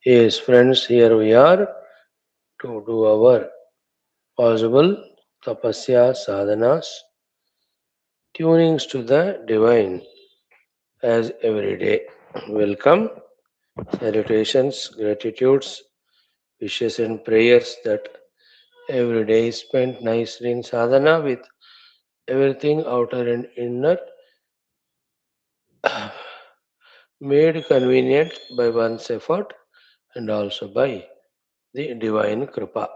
Yes, friends, here we are to do our possible tapasya sadhanas, tunings to the divine as every day. Welcome, salutations, gratitudes, wishes, and prayers that every day is spent nicely in sadhana with everything outer and inner made convenient by one's effort and also by the divine kripa.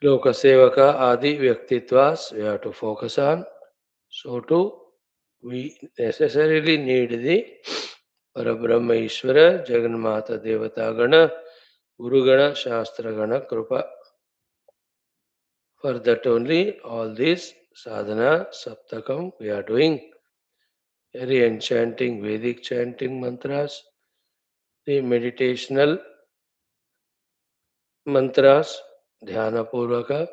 Lokasevaka Adi Vyaktitwas we have to focus on. So too we necessarily need the Parabrahma Ishvara, Jagannatha Devata Gana, Guru Gana, Shastra Gana, Krupa. For that only all these sadhana, saptakam we are doing. Very enchanting Vedic chanting mantras, the meditational mantras, dhyana purvaka,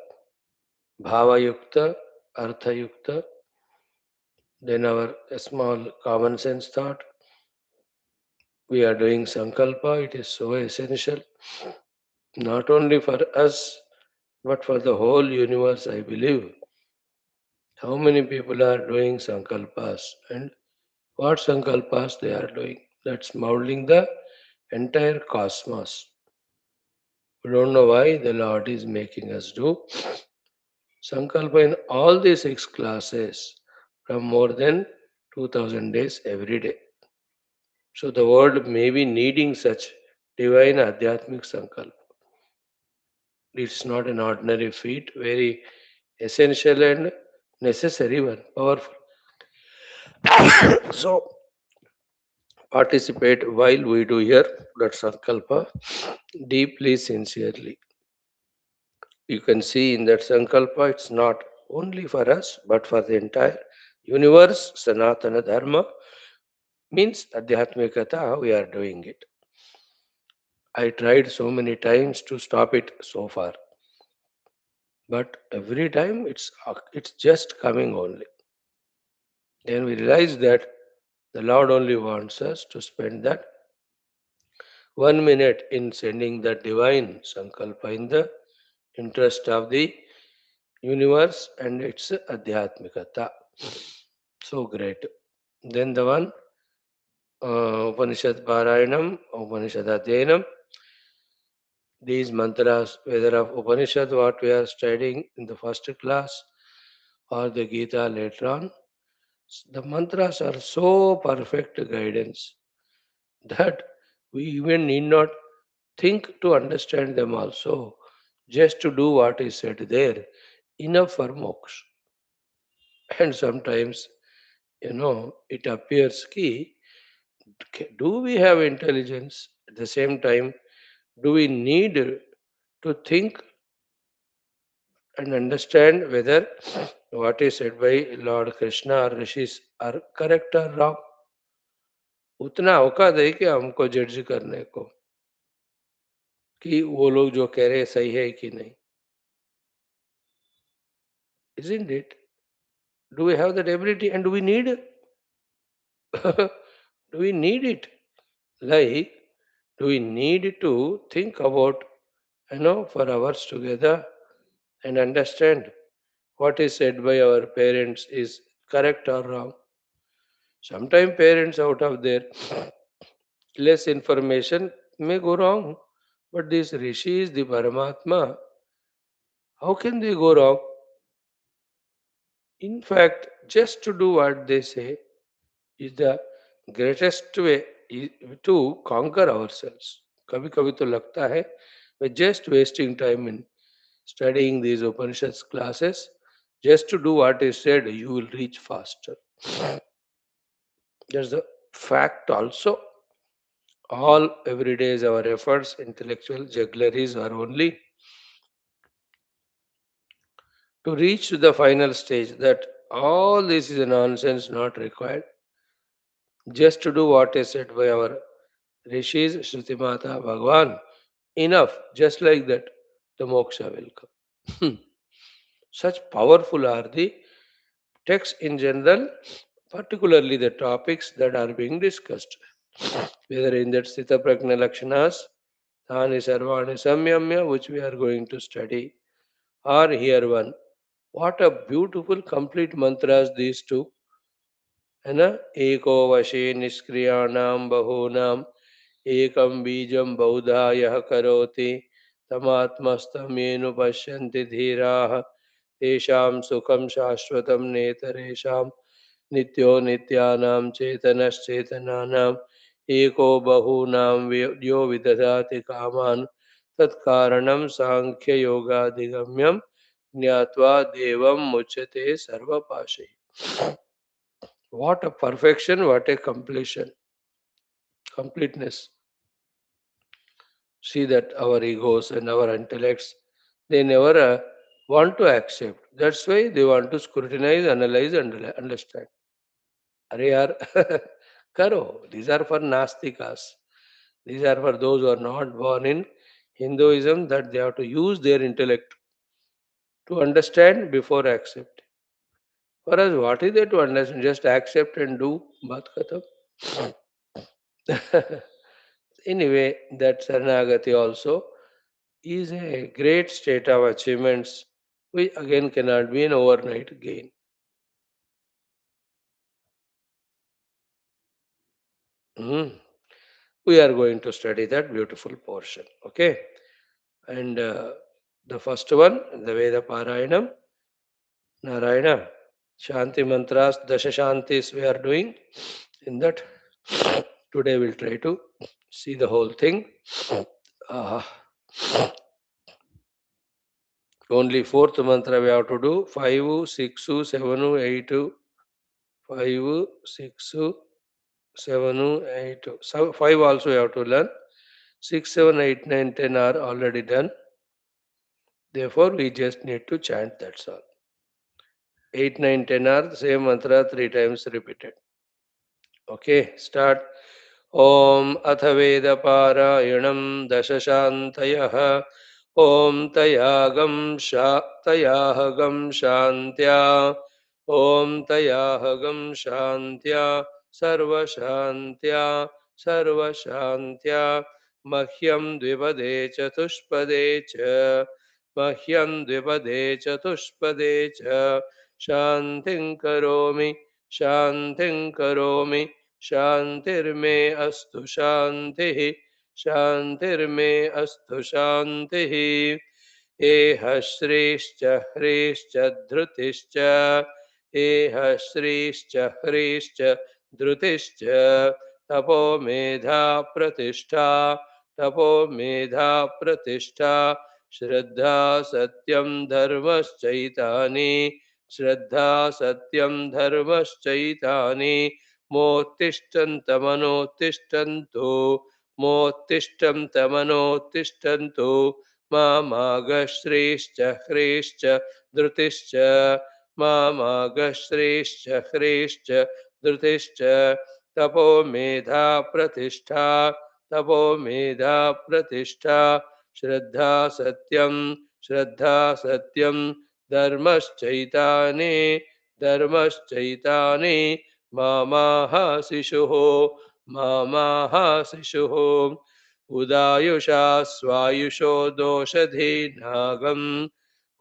bhava yukta, artha yukta, then our small common sense thought. We are doing Sankalpa, it is so essential, not only for us, but for the whole universe, I believe. How many people are doing Sankalpas and what Sankalpas they are doing? That's modeling the entire cosmos. We don't know why the Lord is making us do Sankalpa in all the six classes from more than 2000 days every day. So the world may be needing such divine Adhyatmic Sankalpa. It's not an ordinary feat, very essential and necessary one, powerful. So participate while we do here that Sankalpa deeply, sincerely. You can see in that Sankalpa, it's not only for us, but for the entire universe, Sanatana Dharma, means Adhyatmikata, how we are doing it. I tried so many times to stop it so far, but every time it's just coming only. Then we realize that the Lord only wants us to spend that 1 minute in sending the divine Sankalpa in the interest of the universe and its Adhyatmikata. So great. Then the one Upanishad Parayanam, Upanishad Adhyanam, these mantras, whether of Upanishad, what we are studying in the first class, or the Gita later on, the mantras are so perfect guidance that we even need not think to understand them also, just to do what is said there, enough for moksha. And sometimes, it appears key, do we have intelligence? At the same time, do we need to think and understand whether what is said by Lord Krishna or Rishis are correct or wrong? उतना औकात है कि हमको judge करने को कि वो लोग जो कह रहे हैं सही है कि नहीं. Isn't it? Do we have that ability and do we need do we need it? Like, do we need to think about, for hours together and understand what is said by our parents is correct or wrong? Sometimes parents out of their less information may go wrong, but these rishis, the Paramatma, how can they go wrong? In fact, just to do what they say is the greatest way to conquer ourselves. कभी कभी तो लगता है we're just wasting time in studying these Upanishads classes. Just to do what is said, you will reach faster. That's the fact also. All every day is our efforts, intellectual juggleries are only to reach to the final stage that all this is a nonsense not required. Just to do what is said by our rishis, Shruti Mata, Bhagwan, enough, just like that, the moksha will come. Such powerful are the texts in general, particularly the topics that are being discussed. Whether in that Sthita Prajna Lakshanas, Thani Sarvani Samyamya, which we are going to study, or here one. What a beautiful complete mantras these two. है ना? एको वशे निष्क्रियाणाम बहूनाम एकम बीजम बहुधा यह करोति तमात्मस्तं येनु पश्यन्ति धीराः तेषां सुखं शाश्वतं नेतरेषां नित्यो नित्यानां चेतनश्चेतनानाम् एको बहूनां यो विदधाति कामान् तत्कारणं साङ्ख्ययोगाधिगम्यं ज्ञात्वा देवं मुच्यते सर्वपाशैः. What a perfection, what a completion, completeness. See that our egos and our intellects, they never want to accept. That's why they want to scrutinize, analyze, and understand. Are yaar, karo. These are for Nastikas. These are for those who are not born in Hinduism, that they have to use their intellect to understand before accept. For us, what is there to understand? Just accept and do. Baat khatam. Anyway, that Saranagati also is a great state of achievements, which again cannot be an overnight gain. Mhm. We are going to study that beautiful portion. Okay, and the first one, the Veda Parayanam, Narayana, Shanti Mantras, Dasha Shantis we are doing. In that, today we'll try to see the whole thing. Uh, Only fourth mantra we have to do. 5, 6, 7, 8, 5, 6, 7, 8. So 5 also we have to learn. 6, 7, 8, 9, 10 are already done. Therefore, we just need to chant, that's all. 8, 9, 10 are the same mantra 3 times repeated. Okay, start. ॐ अथ वेदपारायणं दशशान्तयः ॐ तयाहगं शान्त्या ॐ तयाहगं शान्त्या सर्वशान्त्या सर्वशान्त्या मह्यं द्विपदे चतुष्पदे च मह्यं द्विपदे चतुष्पदे च शान्तिं करोमि शान्तिं करोमि शान्तिर्मे अस्तु शान्तिः शान्तिर्मे अस्तु शान्तिः एह श्रीश्च ह्रीश्च धृतिश्च एह श्रीश्च ह्रीश्च धृतिश्च तपो मेधा प्रतिष्ठा तपो मेधा प्रतिष्ठा श्रद्धा सत्यं धर्मश्चैतानि श्रद्धा सत्यं धर्मश्चैतानि मोत्तिष्ठन्तमनोत्तिष्ठन्तु मोत्तिष्ठन्तमनोत्तिष्ठन्तु मामागश्रेश्च ह्रेश्च धृतिश्च मामागश्रेश्च ह्रेश्च धृतिश्च तपो मेधा प्रतिष्ठा तपो मेधा प्रतिष्ठा श्रद्धा सत्यं धर्मश्चैतानि धर्मश्चैतानि मामाह शिशुः मामाह शिशुः उदायुषा स्वायुषो दोषधीनागम्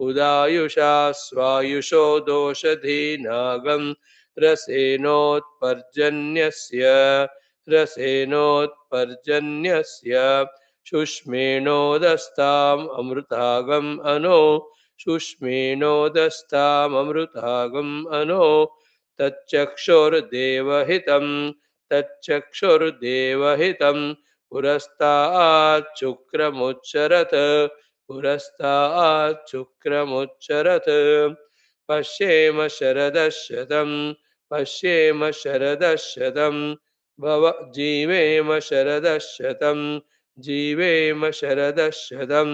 उदायुषा स्वायुषो दोषधीनागम् रसेनोत्पर्जन्यस्य रसेनोत्पर्जन्यस्य शुष्मेणोदस्ताम् अमृतागम् अनो शुष्मेणोदस्ताम् अमृतागम् अनो तच्चक्षुर्देवहितं तच्चक्षुर्देवहितं पुरस्ताच्छुक्रमुच्चरत् पुरस्ताच्छुक्रमुच्चरत् पश्येम शरदशतं पश्येम शरदशतं भव जीवेम शरदशतं जीवेम शरदशतं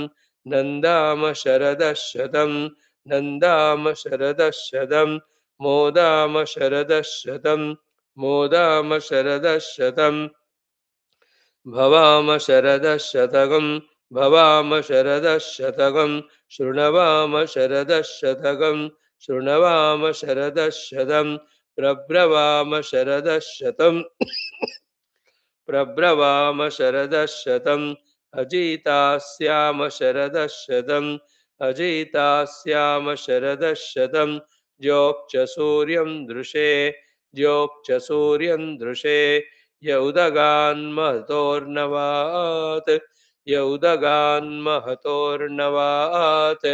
नन्दाम शरदशतं नन्दाम शरदशतं मोदाम शरदशतं मोदाम शरदशतं भवाम शरदशतकं भवाम शरदशतकं शृणवाम शरदशतकं शृणवाम शरदशतं प्रब्रवाम शरदशतं प्रब्रवाम शरदशतम् अजितास्याम शरदशतम् अजितास्याम शरदशतम् ज्योक्च सूर्यं दृशे ज्योक्च सूर्यं दृशे य उदगान्महतोर्नवात् य उदगान्महतोर्नवात्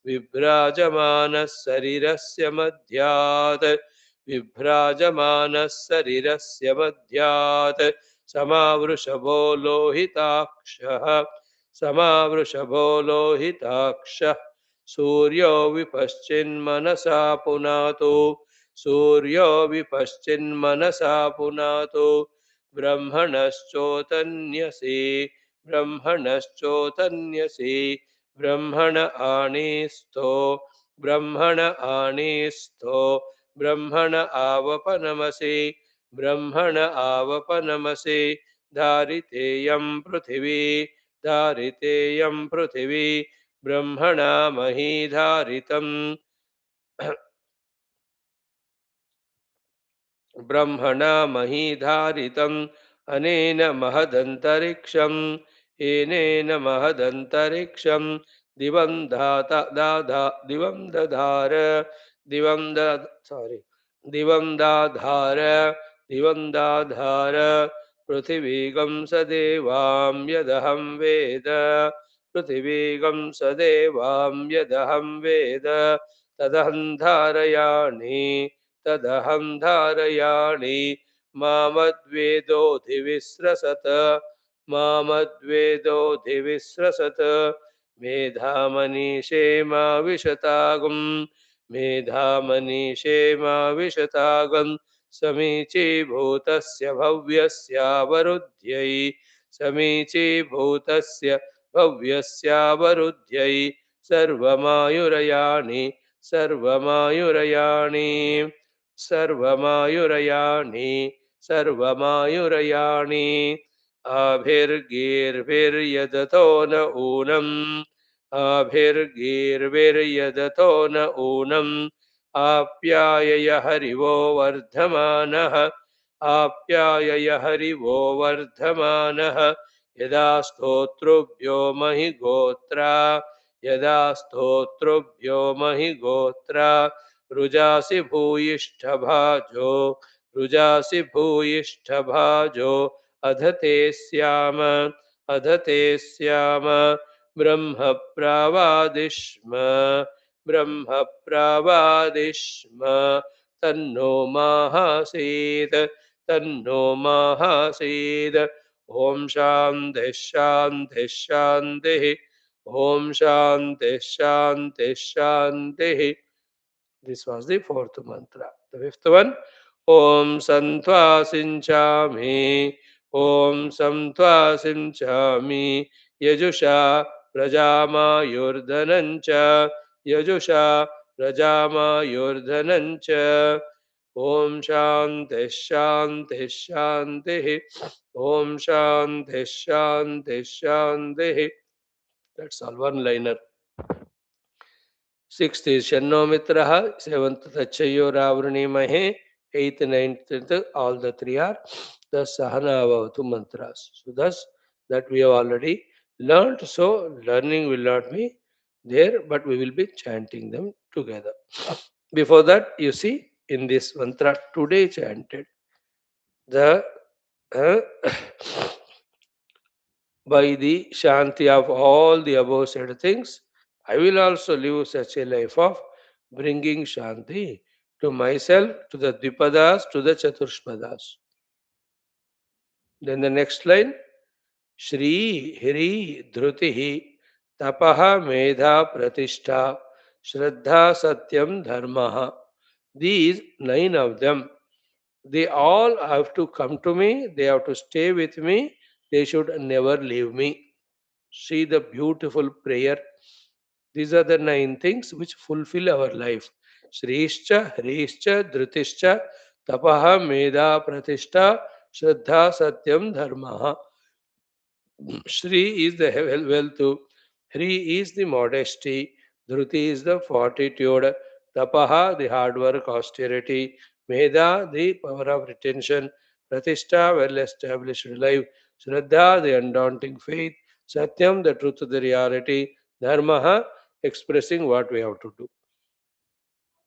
विभ्राजमानः शरीरस्य मध्यात् विभ्राजमानः शरीरस्य मध्यात् समावृषभो लोहिताक्षः समावृषभो लोहिताक्षः सूर्यो विपश्चिन्मनसा पुनातु सूर्यो विपश्चिन्मनसा पुनातु ब्रह्मणश्चोतन्यसि ब्रह्मणश्चोतन्यसि ब्रह्मण आनीस्थो ब्रह्मण आनीस्थो ब्रह्मण आवपनमसि ब्रह्मण आवपनमसि धारितेयं पृथिवी धारितेयं पृथिवी ब्रह्मणा महीधारितम् ब्रह्मणा महीधारितम् अनेन महदन्तरिक्षम् एनेन महदन्तरिक्षम् दिवं दिवं दधार दिवं दिवं दाधार दिवं दाधार पृथिवीगं सदेवां यदहं वेद पृथिवीगं सदेवां यदहं वेद तदहं धारयामि तदहं धारयामि मामद्वेदोऽधिविस्रसत मामद्वेदोऽधिविस्रसत मेधामनीषे मा विशतागं मेधामनीषे मा विशतागं समीचीभूतस्य भव्यस्यावरुध्यै समीचीभूतस्य भव्यस्यावरुध्यै सर्वमायुरयाणि सर्वमायुरयाणि सर्वमायुरयाणि सर्वमायुरयाणि आभिर्गीर्भिर्यदतो न ऊनम् आभिर्गीर्भिर्यदतो न ऊनम् आप्यायय हरिवो वर्धमानः आप्यायय हरिवो वर्धमानः यदा स्तोतृभ्यो महि गोत्रा यदा स्तोतृभ्यो महि गोत्रा रुजासि भूयिष्ठभाजो रुजासि भूयिष्ठभाजो अधते स्याम अधते स्याम ब्रह्म प्रावादिष्म ब्रह्म प्रावादिष्म तन्नो माहासीत् तन्नो माहासीत् ॐ शान्तिः शान्तिः शान्तिः ॐ शान्तिः शान्तिः शान्तिः. This was the fourth mantra. The fifth one, Om Santva Sinchami, Om Samtva Sinchami, Yajusha Prajama Yurdanancha, Yajusha Prajama Yurdanancha, Om Shanti Shanti Shanti, Om Shanti Shanti Shanti. That's all, one liner. Sixth is Shanno Mitraha, seventh Tachayo Ravanimahe, eighth, ninth, tenth, all the three are the Sahana Avavatu mantras. So thus that we have already learnt, so learning will not be there, but we will be chanting them together. Before that, you see, in this mantra today chanted, the uh, by the Shanti of all the above said things, I will also live such a life of bringing Shanti to myself, to the Dvipadas, to the Chaturshpadas. Then the next line, Shri, Hri, Dhrutihi, Tapaha, Medha, Pratishtha, Shraddha, Satyam, Dharmaha. These 9 of them, they all have to come to me, they have to stay with me, they should never leave me. See the beautiful prayer. These are the 9 things which fulfill our life. Shrishcha, Hrishcha, Dhritischa, Tapaha, Medha, Pratishtha, Shraddha, Satyam, Dharmaha. Shri is the wealth, Hri is the modesty, Dhruti is the fortitude, Tapaha the hard work, austerity, Medha the power of retention, Pratishtha, well-established life. Shraddha, the undaunting faith. Satyam, the truth, the reality. Dharmaha, expressing what we have to do.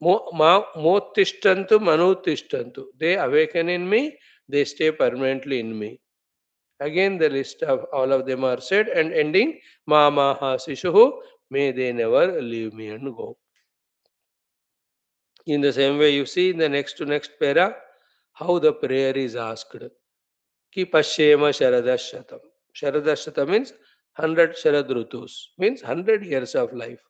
Motishtantu, manutishtantu. They awaken in me, they stay permanently in me. Again, the list of all of them are said, and ending, Mamaha Sishuhu, may they never leave me and go. In the same way, you see in the next to next para, how the prayer is asked. Ki Pashyema Sharadashatam. Sharadashatam means 100 Sharad Rutus, means 100 years of life.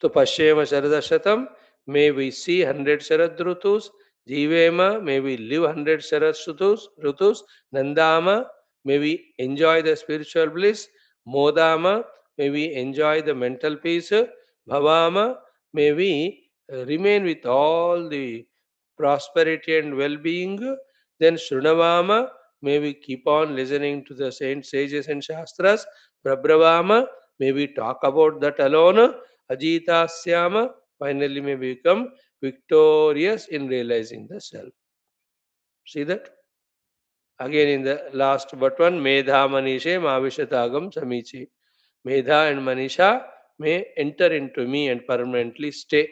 So Pashyema Sharadashatam, may we see 100 Sharad Rutus. Jivema, may we live 100 Sharad Rutus. Nandama, may we enjoy the spiritual bliss. Modama, may we enjoy the mental peace. Bhavama, may we remain with all the prosperity and well-being. Then Shrunavama, may we keep on listening to the saints, sages and Shastras. Prabravama, may we talk about that alone. Ajita Syama, finally may become victorious in realizing the self. See that? Again in the last but one, Medha Manishe Mavishatagam Samichi. Medha and Manisha may enter into me and permanently stay.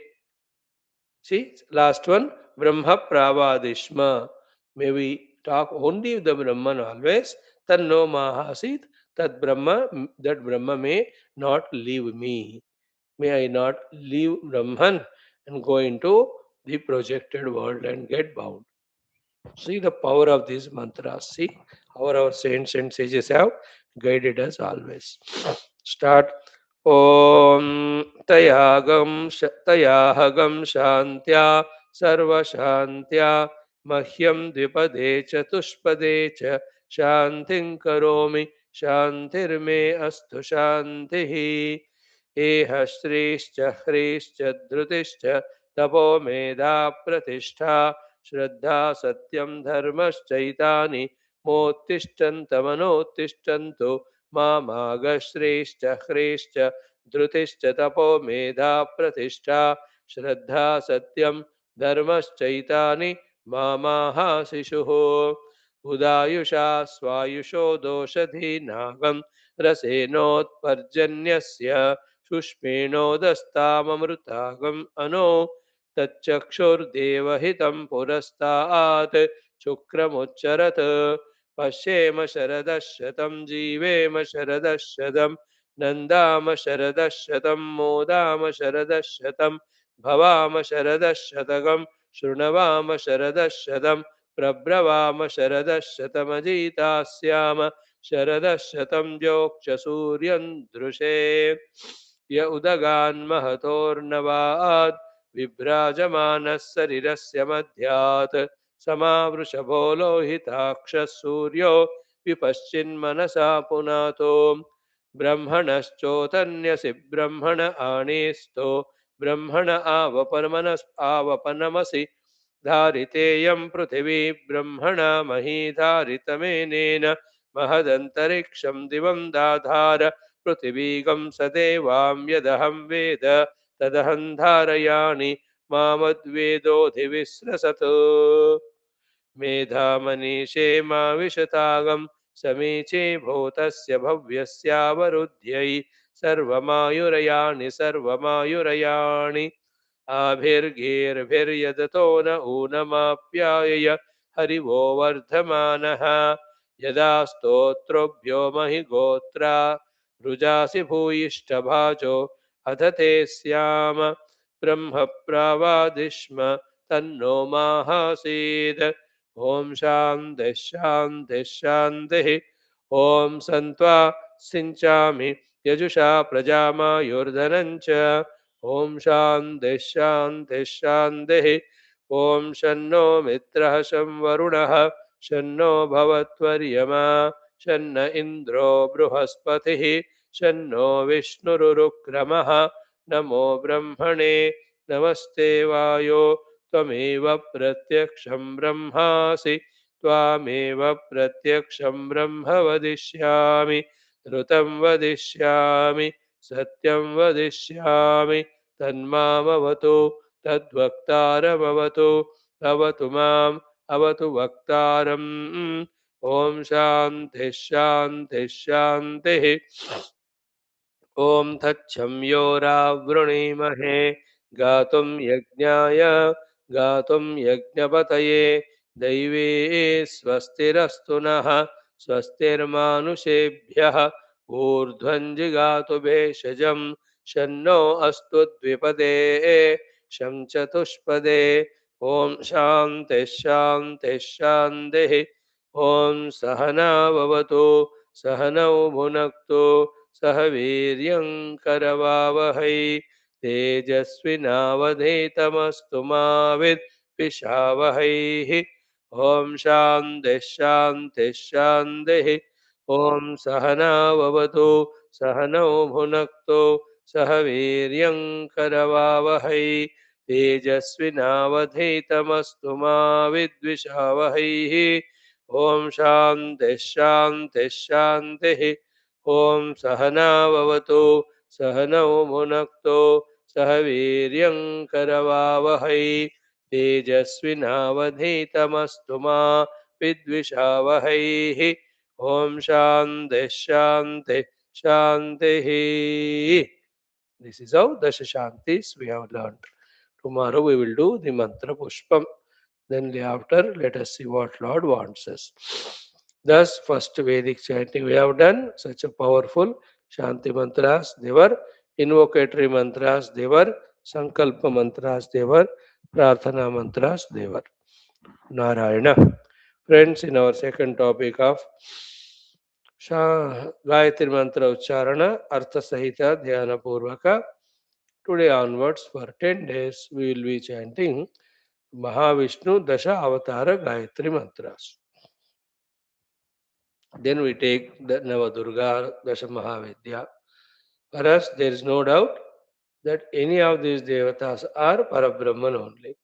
See, last one, Brahma Pravadishma. May we talk only with the Brahman always. Tanno Mahasit, that Brahma may not leave me. May I not leave Brahman and go into the projected world and get bound. See the power of these mantras. See how our saints and sages have guided us always. Start. Om Tayahagam Shantya Sarva Shantya Mahyam Dvipade Chatushpade Cha Shantin Karomi Shantirme Astu Shantihi Eha Shrishcha Hrishcha Drutishcha Tapo Meda Pratishtha Shraddha Satyam Dharmaschaitāni Mottishtantamanottishtantu Mamagashrescha Hrescha Dhrutischa Tapo Medha Pratishtha Shraddha Satyam Dharmaschaitāni Mamaha Sishuho Udayusha Swayusho Doshadhi Nagam Rasenotparjanyasya Shushmenodastamamrutagam Ano तच्चक्षुर्देवहितं पुरस्तात् शुक्रमुच्चरत् पश्येम शरदशतं जीवेम शरदशतं नन्दाम शरदशतं मोदाम शरदशतं भवाम शरदशतकं शृण्वाम शरदशतं प्रब्रवाम शरदशतमजीतास्याम शरदशतं जोक्षसूर्यं दृशे य उदगान्महतोर्नवात् विभ्राजमानः शरीरस्य मध्यात् समावृषभो लोहिताक्षः सूर्यो विपश्चिन्मनसा पुनातो ब्रह्मणश्चोतन्यसि ब्रह्मण आनेस्तो ब्रह्मण आवपनमसि धारितेयं पृथिवी ब्रह्मणा मही धारितमेनेन महदन्तरिक्षं दिवं दाधार पृथिवीगं सदेवां यदहं वेद तदहं धारयामि मामद्वेदोऽधिविस्रसत् मेधामनीषे मा विशतागं समीचे भूतस्य भव्यस्यावरुध्यै सर्वमायुरयाणि आभिर्गेर्भिर्यदतो न ऊनमाप्यायय हरिवो वर्धमानः यदा स्तोत्रोभ्यो महिगोत्रा रुजासि भूयिष्ठभाजो अथ ते स्याम ब्रह्मप्रावादिष्म तन्नो माहासीत् ॐ शान्तिः शान्तिः शान्तिः ॐ सन्त्वा सिञ्चामि यजुषा प्रजामायुर्धनञ्च ॐ शान्तिः शान्तिः शान्तिः ॐ शन्नो मित्रः शं वरुणः शन्नो भवत्वर्यमा शन्न इन्द्रो बृहस्पतिः शन्नो विष्णुरुक्रमः नमो ब्रह्मणे नमस्ते वायो त्वमेव प्रत्यक्षं ब्रह्मासि त्वामेव प्रत्यक्षं ब्रह्म वदिष्यामि ऋतं वदिष्यामि सत्यं वदिष्यामि तन्मामवतु तद्वक्तारमवतु भवतु माम् avatu vaktaram. Om shanti shanti shanti. ॐ तच्छम्योरावृणीमहे गातुं यज्ञाय गातुं यज्ञपतये दैवे स्वस्तिरस्तु नः स्वस्तिर्मानुषेभ्यः ऊर्ध्वं जिगातु भेषजं शन्नो अस्तु द्विपदे शं चतुष्पदे ॐ शान्तिः शान्तिः शान्तिः ॐ सहना भवतु सहनौ भुनक्तु सह वीर्यं करवावहै तेजस्विनावधीतमस्तु मा विद्विषावहैः ॐ शान्तिः शान्तिः शान्तिः ॐ सहना भवतु सहनौ भुनक्तु सह वीर्यं करवावहै तेजस्विनावधीतमस्तु मा विद्विषावहैः ॐ शान्तिः शान्तिः शान्तिः ॐ सहना भवतु सहनौ भुनक्तु सह वीर्यं करवावहै तेजस्विनावधीतमस्तु मा विद्विषावहैः ॐ शान्तिः शान्तिः शान्तिः. This is how Dasha Shantis we have learned. Tomorrow we will do the mantra Pushpam. Then thereafter, let us see what Lord wants us. Thus, first Vedic chanting we have done, such a powerful Shanti mantras, they were invocatory mantras, they were Sankalpa mantras, they were Prarthana mantras, they were Narayana. Friends, in our second topic of Gayatri Mantra Ucharana, Artha Sahita Dhyana Purvaka, today onwards for 10 days we will be chanting Mahavishnu Dasha Avatara Gayatri Mantras. Then we take the Navadurga Dasha Mahavidya. For us, there is no doubt that any of these devatas are Parabrahman only.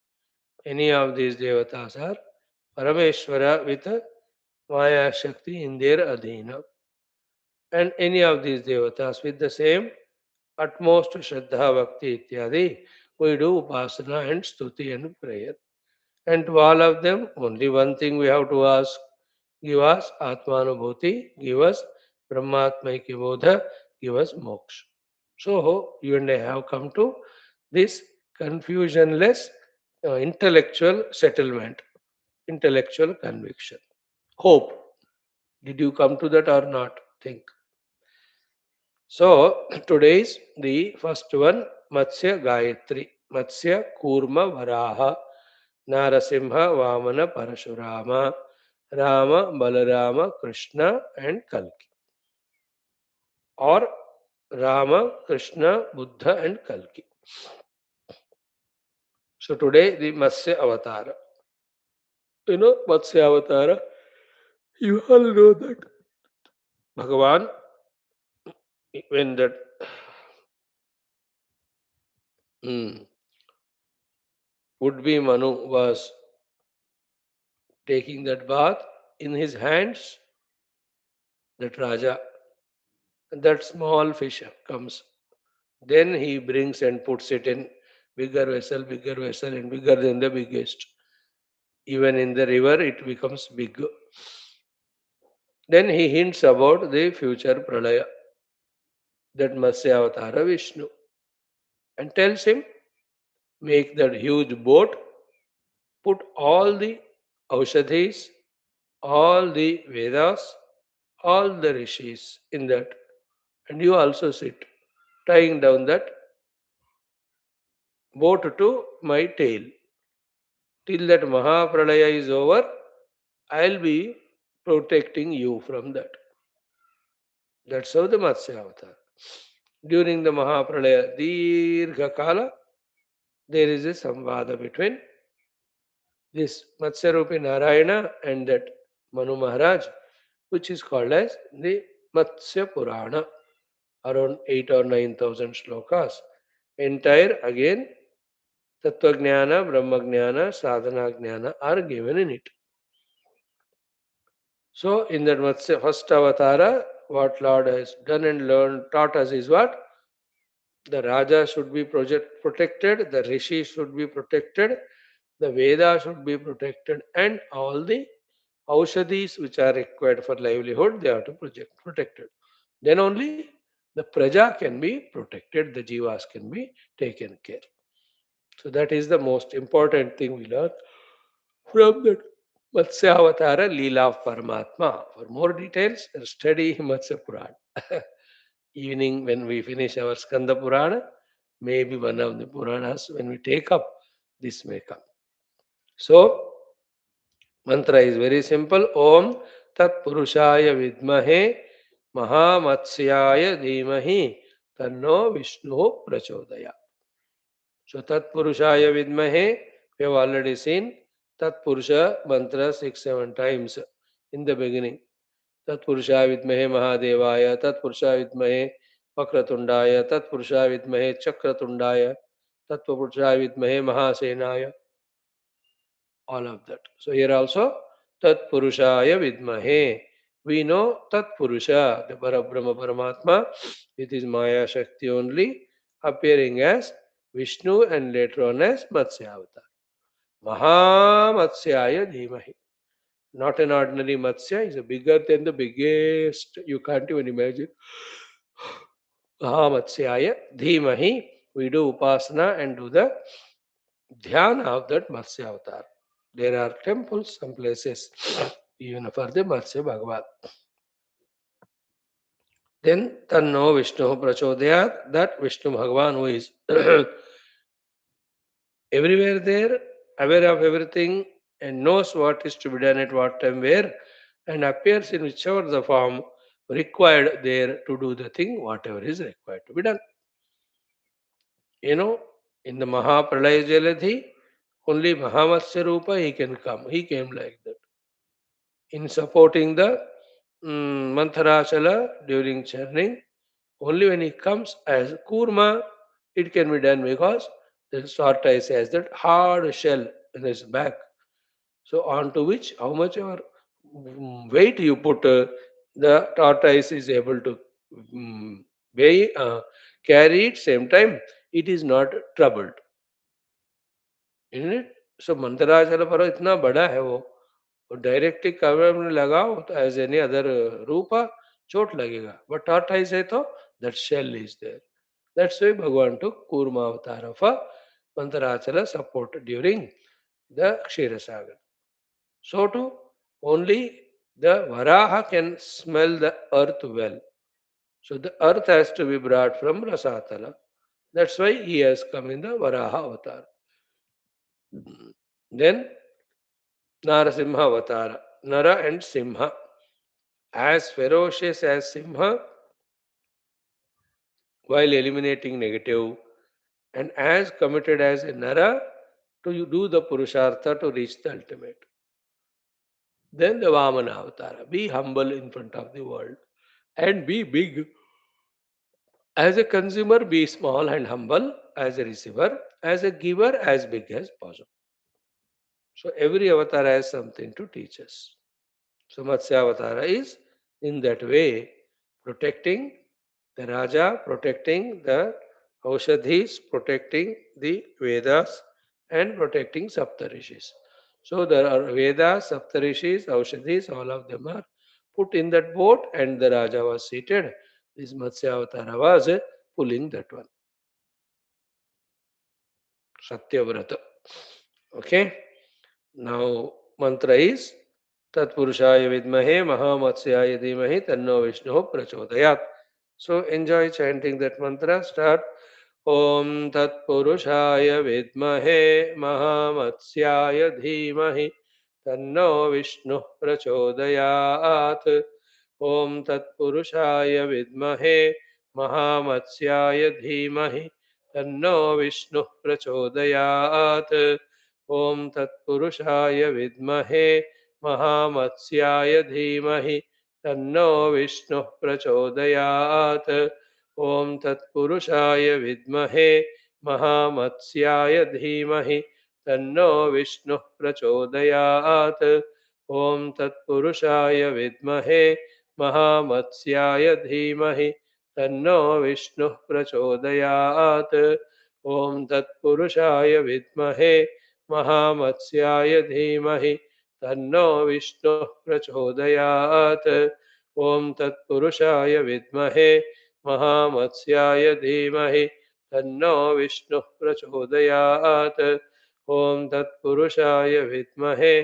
Any of these devatas are Parameshwara with Maya Shakti in their Adhina. And any of these devatas with the same utmost Shraddha Bhakti Ityadi, we do Upasana and Stuti and prayer. And to all of them, only one thing we have to ask: give us Atmanubhuti, give us Brahmatmaiki Bodha, give us Moksha. So, you and I have come to this confusionless intellectual settlement, intellectual conviction. Hope. Did you come to that or not? Think. So, today is the first one, Matsya Gayatri, Matsya Kurma Varaha, Narasimha Vamana Parashurama, Rama Balarama Krishna and Kalki. Or Rama, Krishna, Buddha and Kalki. So today the Matsya Avatara. You know Matsya Avatara? You all know that Bhagavan, when that would-be Manu was taking that bath in his hands, that Raja, that small fish comes. Then he brings and puts it in bigger vessel, and bigger than the biggest. Even in the river, it becomes big. Then he hints about the future pralaya, that Matsya Avatara Vishnu, and tells him, make that huge boat, put all the Aushadhis, all the Vedas, all the Rishis in that, and you also sit, tying down that boat to my tail. Till that Mahapralaya is over, I'll be protecting you from that. That's how the Matsya Avatar. During the Mahapralaya, Dirgha Kala, there is a samvada between this Matsyarupi Narayana and that Manu Maharaj, which is called as the Matsya Purana, around 8 or 9,000 shlokas. Entire again Tattva Jnana, Brahma Jnana, Sadhana Jnana are given in it. So in that Matsya first avatara, what Lord has done and learned, taught us is what? The Raja should be protected, the Rishi should be protected, the Veda should be protected, and all the Aushadis which are required for livelihood, they are to protected. Then only the Praja can be protected, the Jivas can be taken care. So that is the most important thing we learn from that Matsya Avatara Leela of Paramatma. For more details, study Matsya Purana. Evening when we finish our Skanda Purana, maybe one of the Puranas, when we take up, this may come. So, mantra is very simple. Om Tat Purushaya Vidmahe Mahamatsyaya Dhimahi Tanno Vishnu Prachodaya. So, Tat Purushaya Vidmahe, we have already seen Tat Purusha mantra 6-7 times in the beginning. तत्पुरुषाय विद्महे महादेवाय तत्पुरुषाय विद्महे वक्रतुंडाय तत्पुरुषाय विद्महे चक्रतुंडाय तत्पुरुषाय विद्महे महासेनाय. All of that. So here also tatpurushaya vidmahe. We know tatpurusha, the Parabrahma Paramatma. It is Maya Shakti only, appearing as Vishnu and later on as Matsya Avatar. Mahamatsyaya dhimahi. Not an ordinary Matsya, is a bigger than the biggest. You can't even imagine. Mahamatsyaya dhimahi. We do upasana and do the dhyana of that Matsya avatar. There are temples, some places, even for the Matsya Bhagavat. Then Tanno Vishnu Prachodayat, that Vishnu Bhagavan who is everywhere there, aware of everything, and knows what is to be done at what time where, and appears in whichever the form required there to do the thing, whatever is required to be done. You know, in the Mahapralaya Jaladhi, only Mahamatsya Rupa he can come. He came like that. In supporting the Mantharachala during churning, only when he comes as Kurma, it can be done because the tortoise has that hard shell in its back. So onto which, how much ever weight you put, the tortoise is able to mm, weigh, carry it. Same time, it is not troubled. Isn't it? So Mandarachal पर्वत इतना बड़ा है वो, और directly कमर में लगाओ तो as any other रूपा चोट लगेगा, बट tortoise है तो that shell is there. That's why Bhagavan took Kurma avatar of a Mantarachala support during the Kshetrasagar. So too, only the Varaha can smell the earth well. So the earth has to be brought from Rasatala. That's why he has come in the Varaha avatar. Then Narasimha avatar, Nara and Simha. As ferocious as Simha while eliminating negative, and as committed as a Nara to do the Purushartha to reach the ultimate. Then the Vamana avatar, be humble in front of the world and be big. As a consumer, be small and humble. As a receiver, as a giver, as big as possible. So every avatar has something to teach us. So Matsya Avatara is in that way protecting the Raja, protecting the Aushadhis, protecting the Vedas, and protecting Saptarishis. So there are Vedas, Saptarishis, Aushadhis, all of them are put in that boat, and the Raja was seated. This Matsya Avatara was pulling that one. Satyavrata. Okay. Now mantra is Tatpurushaya Vidmahe Mahamatsyaya Dhimahi Tanno Vishnu Prachodayat. So enjoy chanting that mantra. Start. Om Tatpurushaya Vidmahe Mahamatsyaya Dhimahi Tanno Vishnu Prachodayat. Om Tatpurushaya Vidmahe Mahamatsyaya Dhimahi Tanno Vishnu Prachodayat. Om Tatpurushaya Vidmahe Mahamatsyaya Dhimahi Tanno Vishnu Prachodayat. Om Tatpurushaya Vidmahe Mahamatsyaya Dhimahi Tanno Vishnu Prachodayat. Om Tatpurushaya Vidmahe Mahamatsyaya Dhimahi Tanno Vishnu Prachodayat. Om Tatpurushaya Vidmahe महामत्स्याय धीमहि तन्नो विष्णुः प्रचोदयात्। ॐ तत्पुरुषाय विद्महे महामत्स्याय धीमहि तन्नो विष्णुः प्रचोदयात्। ॐ तत्पुरुषाय विद्महे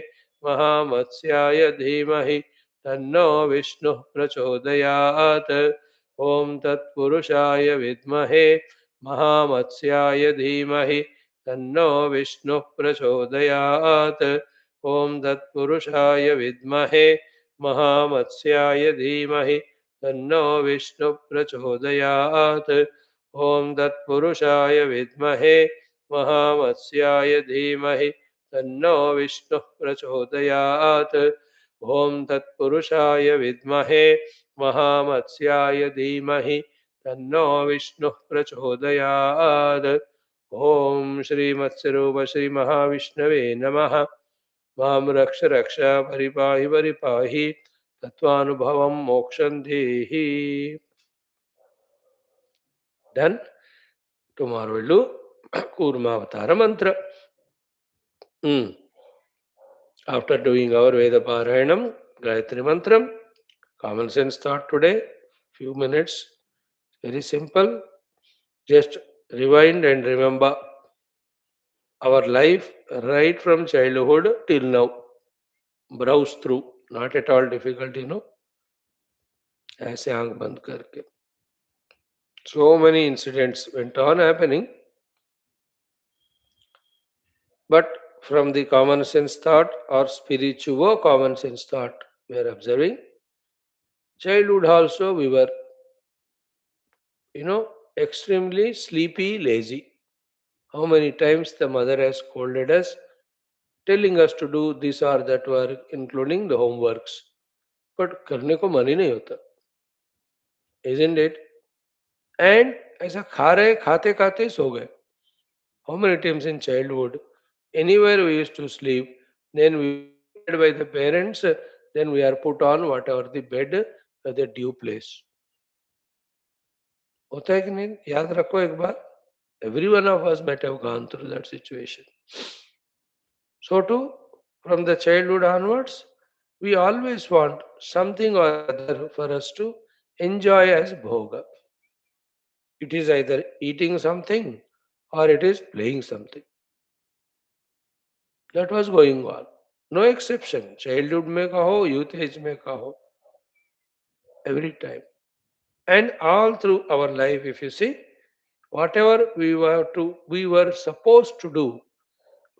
महामत्स्याय धीमहि तन्नो विष्णुः प्रचोदयात्। ॐ तत्पुरुषाय विद्महे महामत्स्याय धीमहि तन्नो विष्णुः प्रचोदयात्। ॐ तत्पुरुषाय विद्महे महामत्स्याय धीमहि तन्नो विष्णुः प्रचोदयात्। ॐ तत्पुरुषाय विद्महे महामत्स्याय धीमहि तन्नो विष्णुः प्रचोदयात्। ॐ तत्पुरुषाय विद्महे महामत्स्याय धीमहि तन्नो विष्णुः प्रचोदयात्। ॐ श्रीमत्स्वरूप श्री महाविष्णवे नमः। मां रक्ष रक्ष परिपाहि परिपाहि तत्वानुभवं मोक्षं देहि। Then tomorrow we'll do Kurmavatara mantra. After doing our Veda Parayanam, Gayatri Mantram, common sense thought today, few minutes, very simple. Just rewind and remember our life right from childhood till now. Browse through, not at all difficult, ऐसे आंख बंद करके. So many incidents went on happening, but from the common sense thought or spiritual common sense thought, we are observing. Childhood also we were, extremely sleepy, lazy. How many times the mother has scolded us, telling us to do this or that work, including the homeworks. But करने को मन ही नहीं होता, isn't it? And ऐसा खा रहे खाते खाते सो गए. How many times in childhood, anywhere we used to sleep, then we were tired by the parents, then we are put on whatever the bed, the due place. होता है कि नहीं? याद रखो एक बार. Every one of us might have gone through that situation. So too, from the childhood onwards, we always want something or other for us to enjoy as bhoga. It is either eating something or it is playing something. That was going on. No exception. Childhood mein kaho, youth age mein kaho, every time. And all through our life, if you see, whatever we were supposed to do,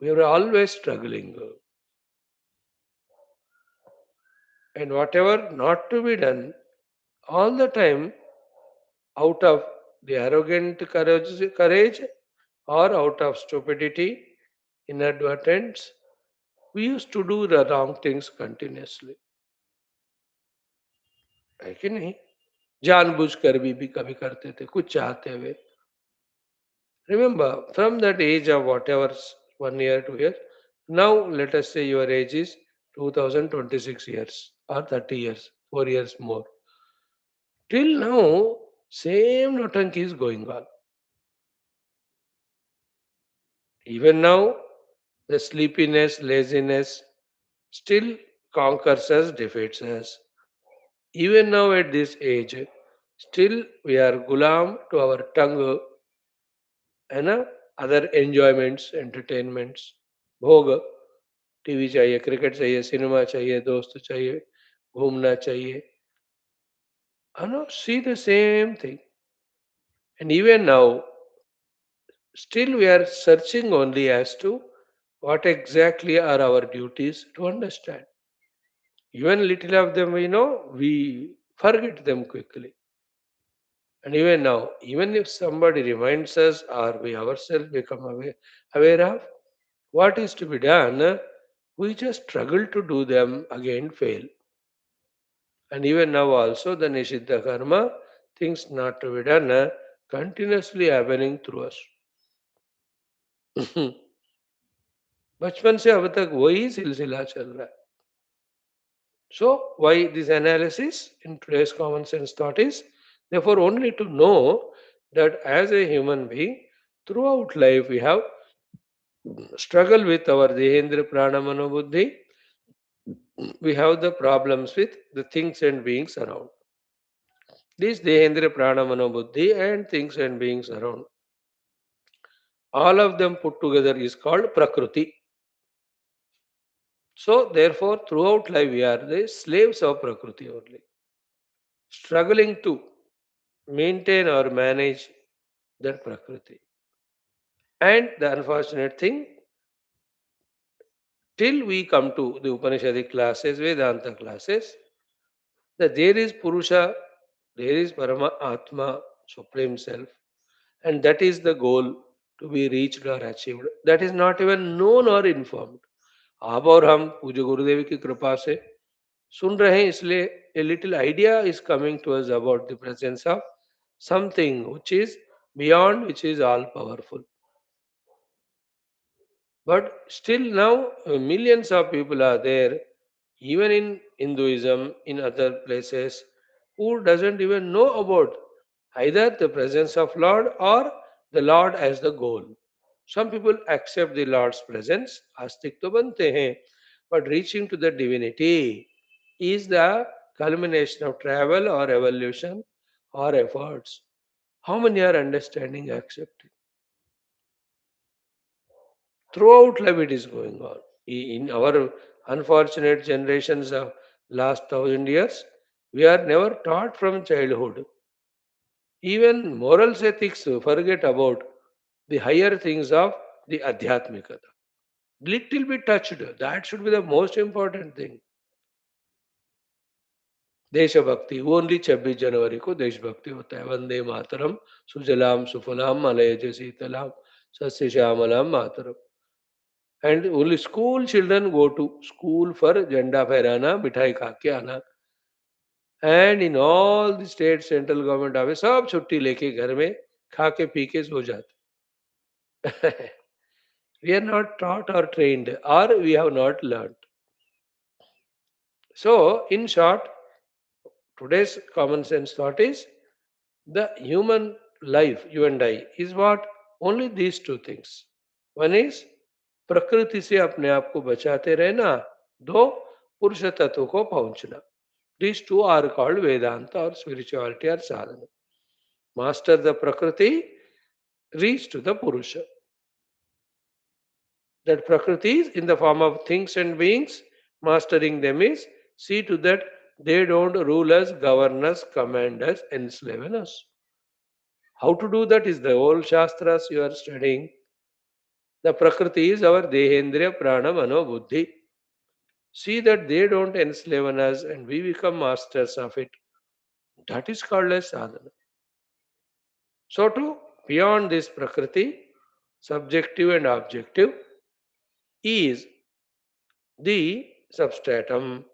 we were always struggling. And whatever not to be done, all the time, out of the arrogant courage or out of stupidity, inadvertence, we used to do the wrong things continuously. है कि नहीं? जानबूझकर भी कभी करते थे कुछ चाहते हुए. Remember, from that age of whatever 1 year, 2 years, now let us say your age is 2026 years or 30 years, 4 years more. Till now, same notanki is going on. Even now, the sleepiness, laziness still conquers us, defeats us. Even now at this age, still we are gulam to our tongue and other enjoyments, entertainments. भोग, TV चाहिए, cricket चाहिए, cinema चाहिए, दोस्त चाहिए, घूमना चाहिए. See the same thing. And even now, still we are searching only as to what exactly are our duties to understand. Even little of them we know, we forget them quickly. And even now, even if somebody reminds us or we ourselves become aware of what is to be done, we just struggle to do them, again fail. And even now also the Nishiddha karma, things not to be done, continuously happening through us. बचपन से अब तक वही सिलसिला चल रहा है. So, why this analysis in today's common sense thought is, therefore, only to know that as a human being, throughout life we have struggle with our Dehendra Prana Mano Buddhi, we have the problems with the things and beings around. These Dehendra Prana Mano Buddhi and things and beings around, all of them put together is called Prakriti. So, therefore, throughout life we are the slaves of Prakriti only, struggling to maintain or manage that Prakriti. And the unfortunate thing, till we come to the Upanishadic classes, Vedanta classes, that there is Purusha, there is Parama Atma, Supreme Self, and that is the goal to be reached or achieved. That is not even known or informed. आप और हम पूज्य गुरुदेव की कृपा से सुन रहे हैं, इसलिए a little idea is coming to us about the presence of something which is beyond, which is all powerful. But still now, millions of people are there, even in Hinduism, in other places, who doesn't even know about either the presence of Lord or the Lord as the goal. Some people accept the Lord's presence, astik to bante hain, but reaching to the divinity is the culmination of travel or evolution or efforts. How many are understanding, accepting? Throughout life it is going on. In our unfortunate generations of last 1,000 years, we are never taught from childhood. Even morals ethics, forget about the higher things of the Adhyatmikata. Little bit touched. That should be the most important thing. देशभक्ति only 26 जनवरी को देशभक्ति होता है वंदे मातरम सुजलाम सुफलाम मलयज शीतलाम सस्य श्यामलाम मातरम and only school children go to school for झंडा फहराना मिठाई खा के आना and in all the state central government office सब छुट्टी लेके घर में खा के पी के सो जाते we are not taught or trained or we have not learned. So in short, today's common sense thought is the human life, you and I, is what? Only these two things. One is प्रकृति से अपने आप को बचाते रहना, दो पुरुष तत्व को पहुंचना. These two are called Vedanta or spirituality or sadhana. Master the Prakriti, reach to the Purusha. That Prakriti is in the form of things and beings, mastering them is see to that they don't rule us, govern us, command us, enslave us. How to do that is the old Shastras you are studying. The Prakriti is our Dehendriya Prana Mano Buddhi. See that they don't enslave us and we become masters of it. That is called as sadhana. So, to beyond this Prakriti, subjective and objective, is the substratum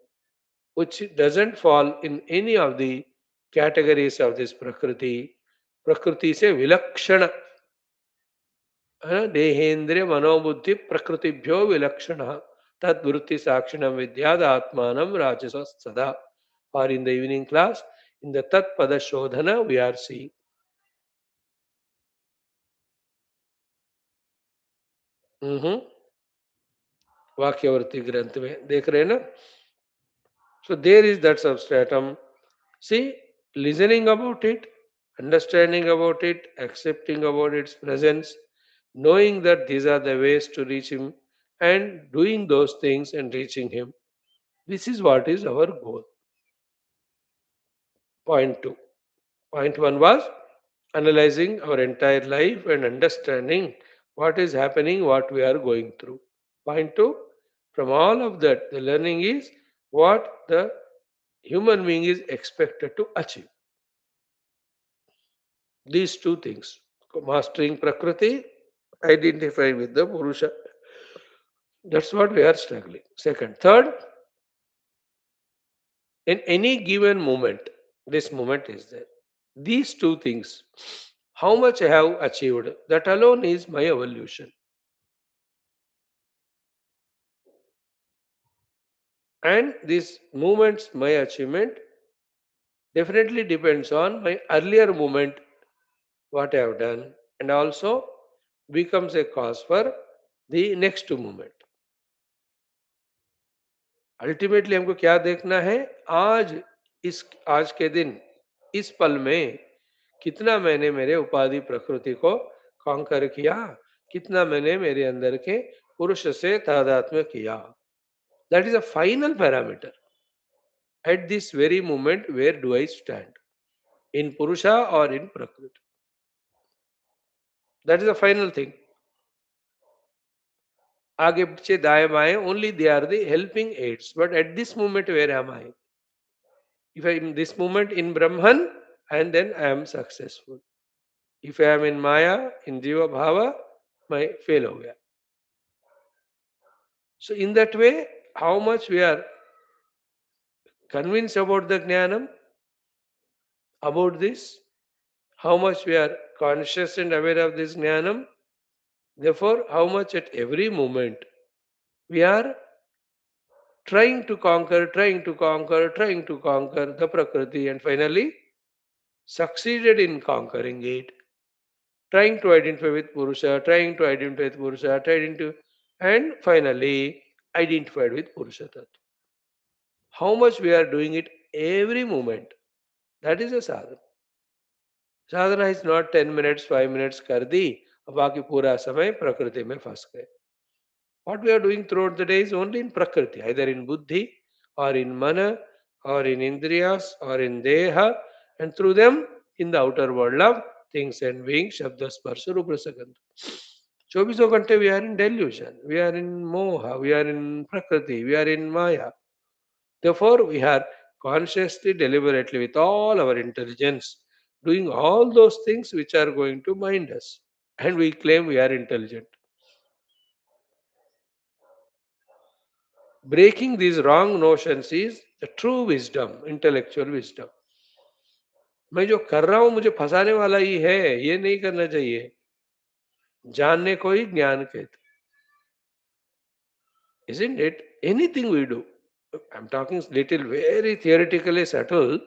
which doesn't fall in any of the categories of this Prakriti. Prakriti se vilakshana. देहेन्द्रिय मनोबुद्धि प्रकृतिभ्यो विलक्षण तद्वृत्ति साक्षिणम विद्याद आत्मानम राजस सदा. और in the evening class in the तत्पद शोधन we R C वाक्यवर्ती ग्रंथ में देख रहे हैं ना. So there is that substratum. See listening about it, understanding about it, accepting about its presence, knowing that these are the ways to reach Him, and doing those things and reaching Him. This is what is our goal. Point two. Point one was analyzing our entire life and understanding what is happening, what we are going through. Point two, from all of that, the learning is what the human being is expected to achieve. These two things, mastering Prakriti, identifying with the Purusha. That's what we are struggling. Second. Third, in any given moment, this moment is there. These two things, how much I have achieved, that alone is my evolution. And this moment's my achievement definitely depends on my earlier moment, what I have done, and also becomes a cause for the next moment. Ultimately हमको क्या देखना है? आज, इस आज के दिन, इस पल में कितना मैंने मेरे उपाधि प्रकृति को कॉन्कर किया, कितना मैंने मेरे अंदर के पुरुष से तादात्म्य किया. That is a final parameter. At this very moment where do I stand, in Purusha और in Prakriti. That is a final thing. आगे पीछे दाएं बाएं, only they are the helping aids, but at this moment where am I? If I am in this moment in Brahman, and then I am successful. If I am in Maya, in Jiva Bhava, my fail ho gaya. So in that way, how much we are convinced about the Jnanam, about this, how much we are conscious and aware of this Jnanam, therefore how much at every moment we are trying to conquer, trying to conquer, trying to conquer the Prakriti, and finally succeeded in conquering it, trying to identify with Purusha, trying to identify with Purusha, trying to, and finally identified with Purusha Tattva. How much we are doing it every moment, that is a sadhana. Sadhana is not 10 minutes, 5 minutes कर दी, अब बाकी पूरा समय प्रकृति में फंस गए. What we are doing throughout the day is only in Prakriti, either in Buddhi or in Mana or in Indriyas or in Deha, and through them in the outer world of things and beings, Shabda, Sparsha, Rupa, Sakandha. 24 घंटे we are in delusion, we are in Moha, we are in Prakriti, we are in Maya. Therefore, we are consciously, deliberately, with all our intelligence, doing all those things which are going to mind us. And we claim we are intelligent. Breaking these wrong notions is the true wisdom, intellectual wisdom. मैं जो कर रहा हूं मुझे फंसाने वाला ही है, ये नहीं करना चाहिए. जानने को ही ज्ञान कहते. Isn't it? Anything we do, I'm talking little very theoretically subtle,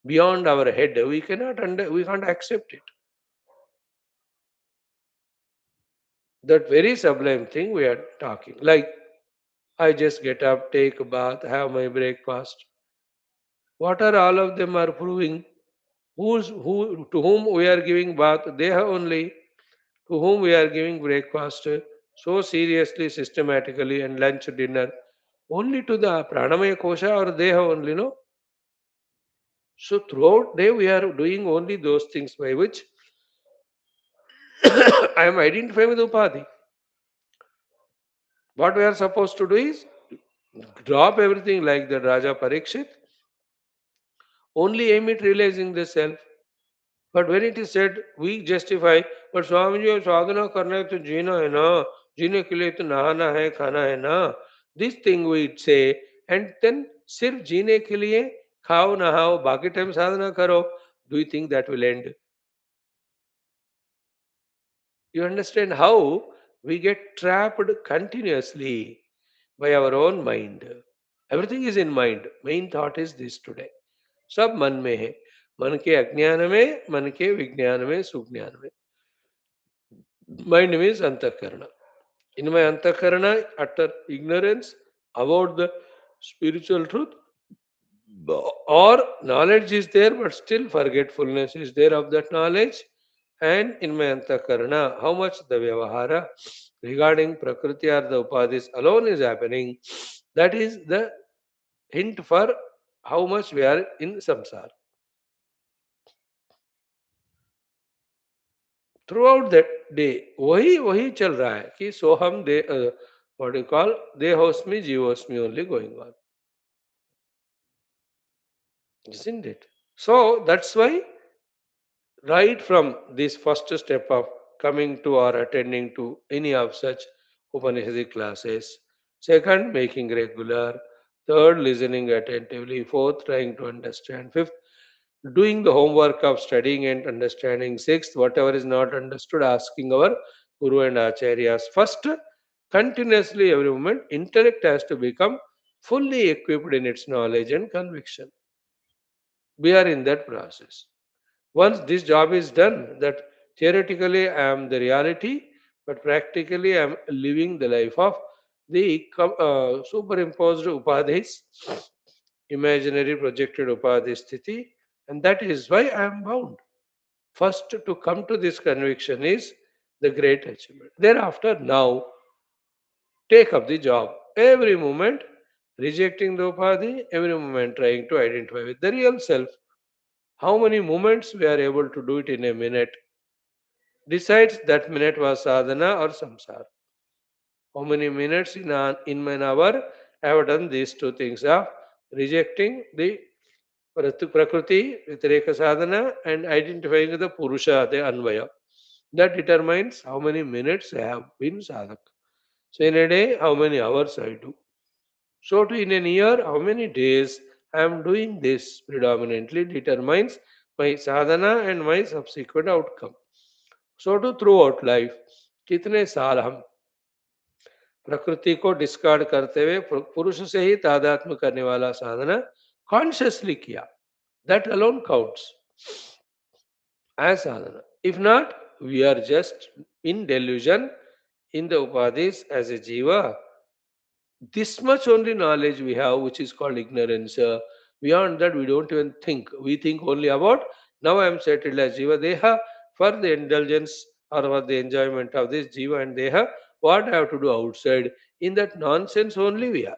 beyond our head, we can't accept it. That very sublime thing we are talking. Like, I just get up, take a bath, have my breakfast. What are all of them are proving? Who to whom we are giving bath? They have only. To whom we are giving breakfast so seriously, systematically, and lunch, dinner, only to the pranamaya kosha, or they have only, no? So throughout day we are doing only those things by which I am identifying with Upadhi. What we are supposed to do is drop everything like the Raja Parikshit, only aim at realizing the self. But when it is said, we justify, but Swamiji, sadhana karna hai to jeena hai na, जीने के लिए तो नहाना है, खाना है ना. This thing we say, and then सिर्फ जीने के लिए खाओ नहाओ, बाकी टाइम साधना करो. Do you think that will end? You understand how we get trapped continuously by our own mind. Everything is in mind. Main thought is this today. सब मन में है. मन के अज्ञान में, मन के विज्ञान में, सुज्ञान में. Mind means antakarana. In my antakarana, utter ignorance about the spiritual truth, or knowledge is there, but still forgetfulness is there of that knowledge. And in my antakarana, how much the vyavahara regarding prakriti or the upadhis alone is happening, that is the hint for how much we are in samsara. Throughout that day वही वही चल रहा है कि सोहम दे what you call देहोस्मि जीवोस्मि only going on, isn't it? So that's why right from this first step of coming to or attending to any of such Upanishadic classes, second making regular, third listening attentively, fourth trying to understand, fifth doing the homework of studying and understanding, sixth whatever is not understood asking our guru and acharyas, first continuously every moment intellect has to become fully equipped in its knowledge and conviction. We are in that process. Once this job is done, that theoretically I am the reality, but practically I'm living the life of the superimposed upadhis, imaginary projected upadhi sthiti, and that is why I am bound. First, to come to this conviction is the great achievement. Thereafter, now take up the job. Every moment rejecting the upadhi, every moment trying to identify with the real self. How many moments we are able to do it in a minute decides that minute was sadhana or samsara. How many minutes in an hour I have done these two things of rejecting the Prakriti, Vitareka sadhana, and identifying the Purusha, the Anvaya. That determines how many minutes I have been sadhak. So in a day, how many hours I do. So to in a year, how many days I am doing this predominantly determines my sadhana and my subsequent outcome. So to throughout life, कितने साल हम प्रकृति को discard करते हुए पुरुष से ही तादात्म्य करने वाला साधना कॉन्शियसली किया, that alone counts as sadhana. If not, we are just in delusion in the upadhis as a jiva. This much only knowledge we have, which is called ignorance. Beyond that, we don't even think. We think only about now I am settled as jiva deha for the indulgence or for the enjoyment of this jiva and deha. What I have to do outside? In that nonsense only we are.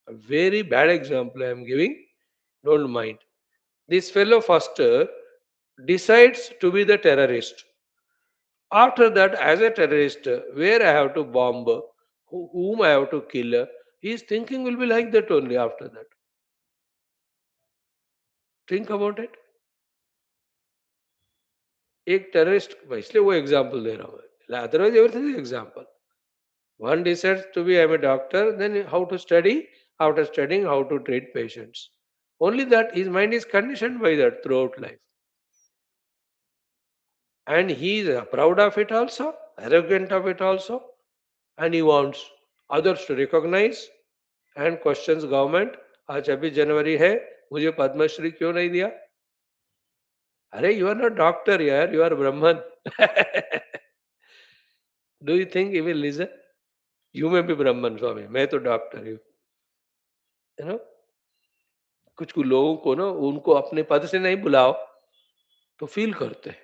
A very bad example I am giving. Don't mind. This fellow first decides to be the terrorist. After that, as a terrorist, where I have to bomb, whom I have to kill, his thinking will be like that only after that. Think about it. एक terrorist इसलिए वो example दे रहा हूँ otherwise everything is example one decides to be I'm a doctor, then how to study, after studying how to treat patients, only that his mind is conditioned by that throughout life, and he is proud of it also, arrogant of it also, and he wants others to recognize and questions government. आज 26 जनवरी है, मुझे पद्मश्री क्यों नहीं दिया? अरे you are not doctor यार, you are ब्राह्मण. Do you think he will listen? You में भी ब्राह्मण स्वामी, मैं तो डॉक्टर हूँ. यू नो, कुछ कुछ लोगों को ना उनको अपने पद से नहीं बुलाओ तो फील करते हैं,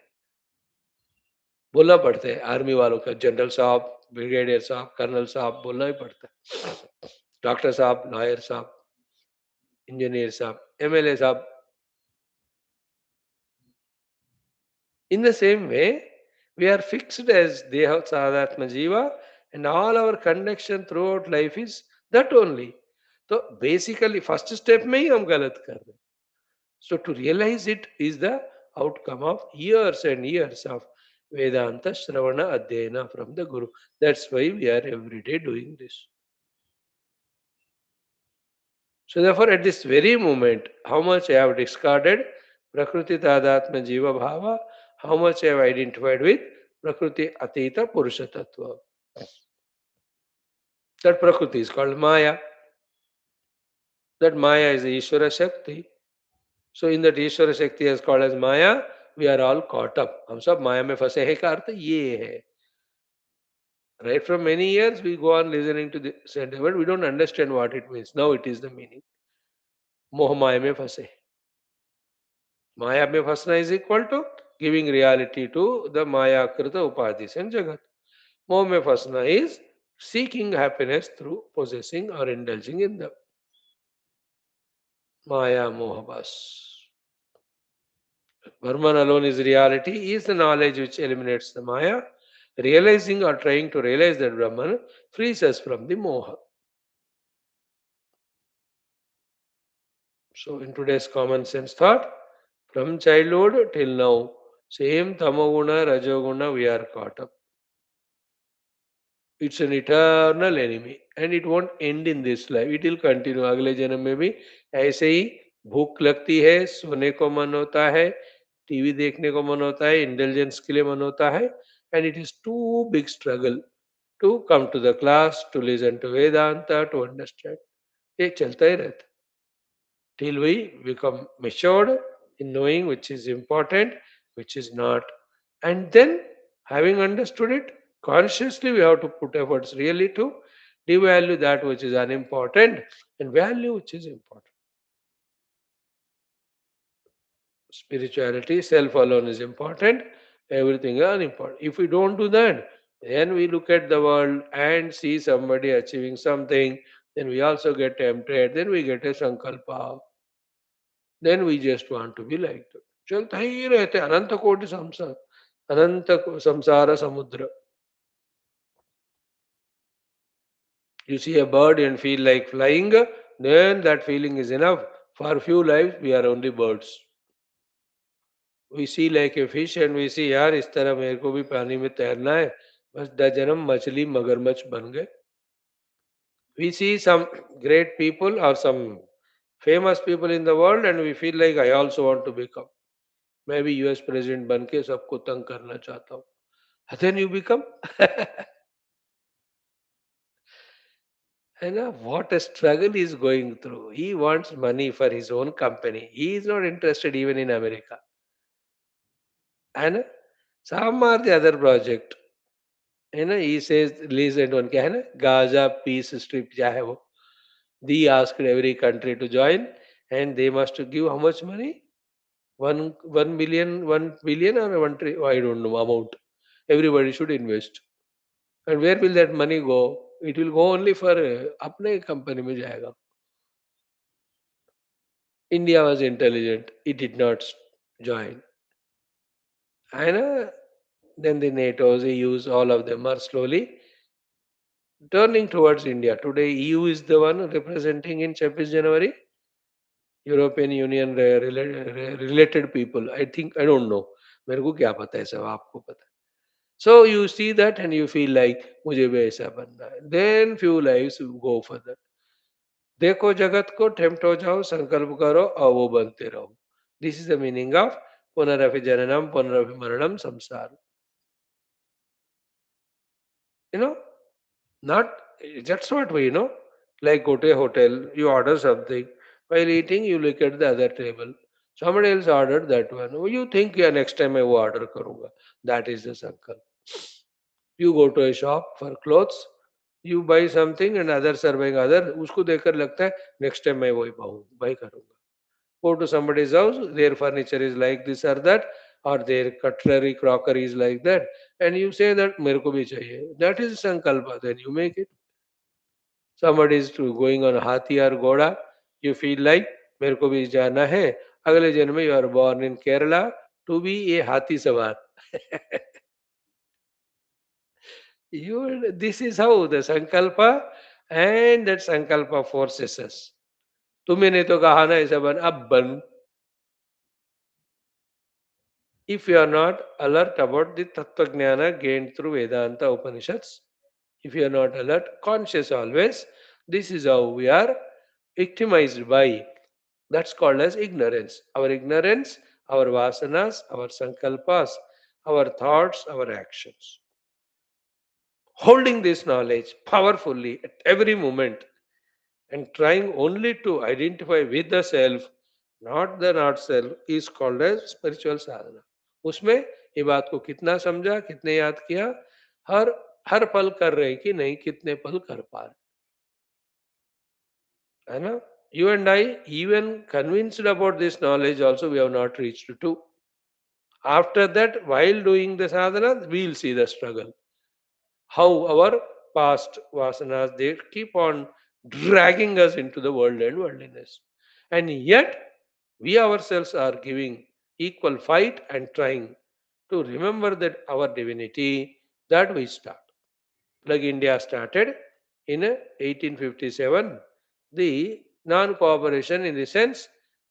बोलना पड़ता है. आर्मी वालों का जनरल साहब, ब्रिगेडियर साहब, कर्नल साहब बोलना ही पड़ता है. डॉक्टर साहब, लॉयर साहब, इंजीनियर साहब, एमएलए साहब. In the same way, we are fixed as Deha Sadhatma Jiva, and all our connection throughout life is that only. So basically, first step में ही हम गलत कर रहे हैं. So to realize it is the outcome of years and years of Vedanta Shravana Adhyayana from the Guru. That's why we are every day doing this. So therefore, at this very moment, how much I have discarded Prakriti Tadatma Jiva Bhava, how much I have identified with Prakriti Atita Purusha Tattva. That Prakriti is called Maya. That Maya is the Ishvara Shakti. So in that Ishvara Shakti is called as Maya, we are all caught up. हम सब माया में फंसे हैं का अर्थ ये है. Right from many years we go on listening to the sentence, but we don't understand what it means. Now it is the meaning. मोह माया में फंसे. Maya में फंसना is equal to giving reality to the Maya Krita Upadhis and Jagat. मोह में फंसना is seeking happiness through possessing or indulging in them. Maya Moha Bas. Brahman alone is reality, is the knowledge which eliminates the Maya. Realizing or trying to realize that Brahman frees us from the Moha. So in today's common sense thought, from childhood till now, same Tamoguna, Rajoguna, we are caught up. It's an eternal enemy and it won't end in this life. It will continue. अगले जन्म में भी ऐसे ही भूख लगती है, सोने को मन होता है, टीवी देखने को मन होता है, इंटेलिजेंस के लिए मन होता है, and it is too big struggle to come to the class, to listen to Vedanta, to understand. ये चलता ही रहता till we become matured in knowing which is important, which is not, and then having understood it, Consciously, we have to put efforts really to devalue that which is unimportant and value which is important. Spirituality, self alone is important, everything is unimportant. If we don't do that, then we look at the world and see somebody achieving something, then we also get tempted, then we get a sankalpa, then we just want to be like that. चलता ही रहते अनंत कोटि संसार अनंत samsara samudra. You see a bird and feel like flying, then that feeling is enough. For few lives, we are only birds. We see like a fish and we see यार इस तरह मेरे को भी पानी में तैरना है बस जन्म मछली मगरमच्छ बन गए. We see some great people or some famous people in the world and we feel like I also want to become. मैं भी US president बन के सबको तंग करना चाहता हूँ. Then you become. I know what a struggle he's going through. He wants money for his own company. He is not interested even in America. And some are the other project. He says recent one क्या है ना Gaza peace strip क्या है वो. They asked every country to join and they must give how much money? One million, 1 billion or I don't know amount. Everybody should invest. And where will that money go? It will go only for अपने company में जाएगा. India was intelligent. It did not join. And then the NATO's, EU's, all of them are slowly turning towards India. Today, EU is the one representing in 26 January, European Union related people. I think, I don't know. मेरे को क्या पता है सब आपको पता है. So you see that and you feel like मुझे भी ऐसा बनना है. Then few lives go further. देखो जगत को टेम्प्ट हो जाओ संकल्प करो और वो बनते रहो. This is the meaning of पुनरपि जननम पुनरपि मरणम संसार. You know, not that's what we know. Like go to a hotel, you order something. While eating, you look at the other table. Somebody else ordered that one. You think, yeah, next time I will order karunga. That is the sankalp. You go to a shop for clothes. You buy something and others are buying other. उसको देखकर लगता है next time मैं वही buy करूंगा. Go to somebody's house, their furniture is like this or that, or their cutlery, crockery is like that, and you say that मेरे को भी चाहिए. That is sankalpa. Then you make it. Somebody is going on हाथी or घोड़ा, you feel like मेरे को भी जाना है. अगले जन्म में you are born in Kerala to be a हाथी सवार. This is how the sankalpa and that sankalpa forces us. तुम्हें नहीं तो कहा ना ऐसा बन अब बन. If you are not alert about the Tattva Jnana gained through Vedanta Upanishads, if you are not alert, conscious always, this is how we are victimized by. That's called as ignorance. Our ignorance, our vasanas, our sankalpas, our thoughts, our actions. Holding this knowledge powerfully at every moment and trying only to identify with the self, not the not self, is called as spiritual sadhana. उसमें ये बात को कितना समझा कितने याद किया हर हर पल कर रहे कि नहीं कितने पल कर पा रहे है ना. You and I, even convinced about this knowledge, also we have not reached to. After that, while doing the sadhana, we'll see the struggle. How our past vasanas they keep on dragging us into the world and worldliness. And yet, we ourselves are giving equal fight and trying to remember that our divinity that we start. Like India started in 1857, the non-cooperation in the sense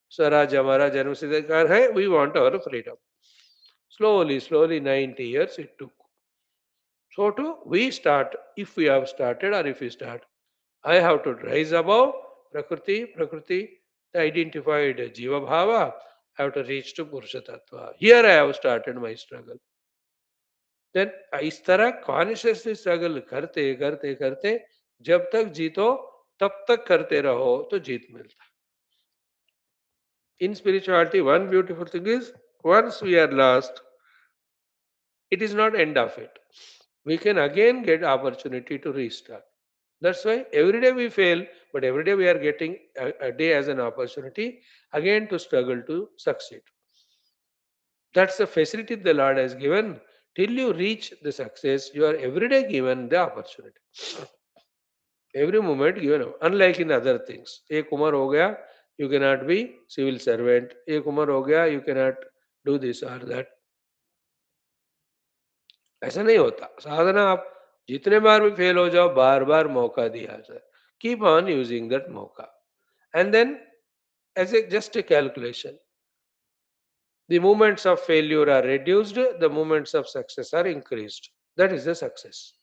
Swaraj Hamara Janam Siddhikar hai, we want our freedom. Slowly, slowly, 90 years it took. So to we start, if we have started or if we start, I have to rise above Prakriti, the identified Jiva Bhava, I have to reach to Purusha Tattva. Here I have started my struggle. Then इस तरह consciously struggle करते करते करते जब तक जीतो तब तक करते रहो तो जीत मिलता है. In spirituality, one beautiful thing is once we are lost, it is not end of it. we can again get opportunity to restart. That's why every day we fail, but every day we are getting a day as an opportunity again to struggle to succeed. That's the facility the Lord has given. Till you reach the success, you are every day given the opportunity. Every moment given. Unlike in other things. एक उम्र हो गया, you cannot be civil servant. एक उम्र हो गया, you cannot do this or that. ऐसा नहीं होता. साधना आप जितने बार भी फेल हो जाओ, बार बार मौका दिया जाए. Keep on using that मौका. And then, as a just a calculation, the moments of failure are reduced, the moments of success are increased. That is the success.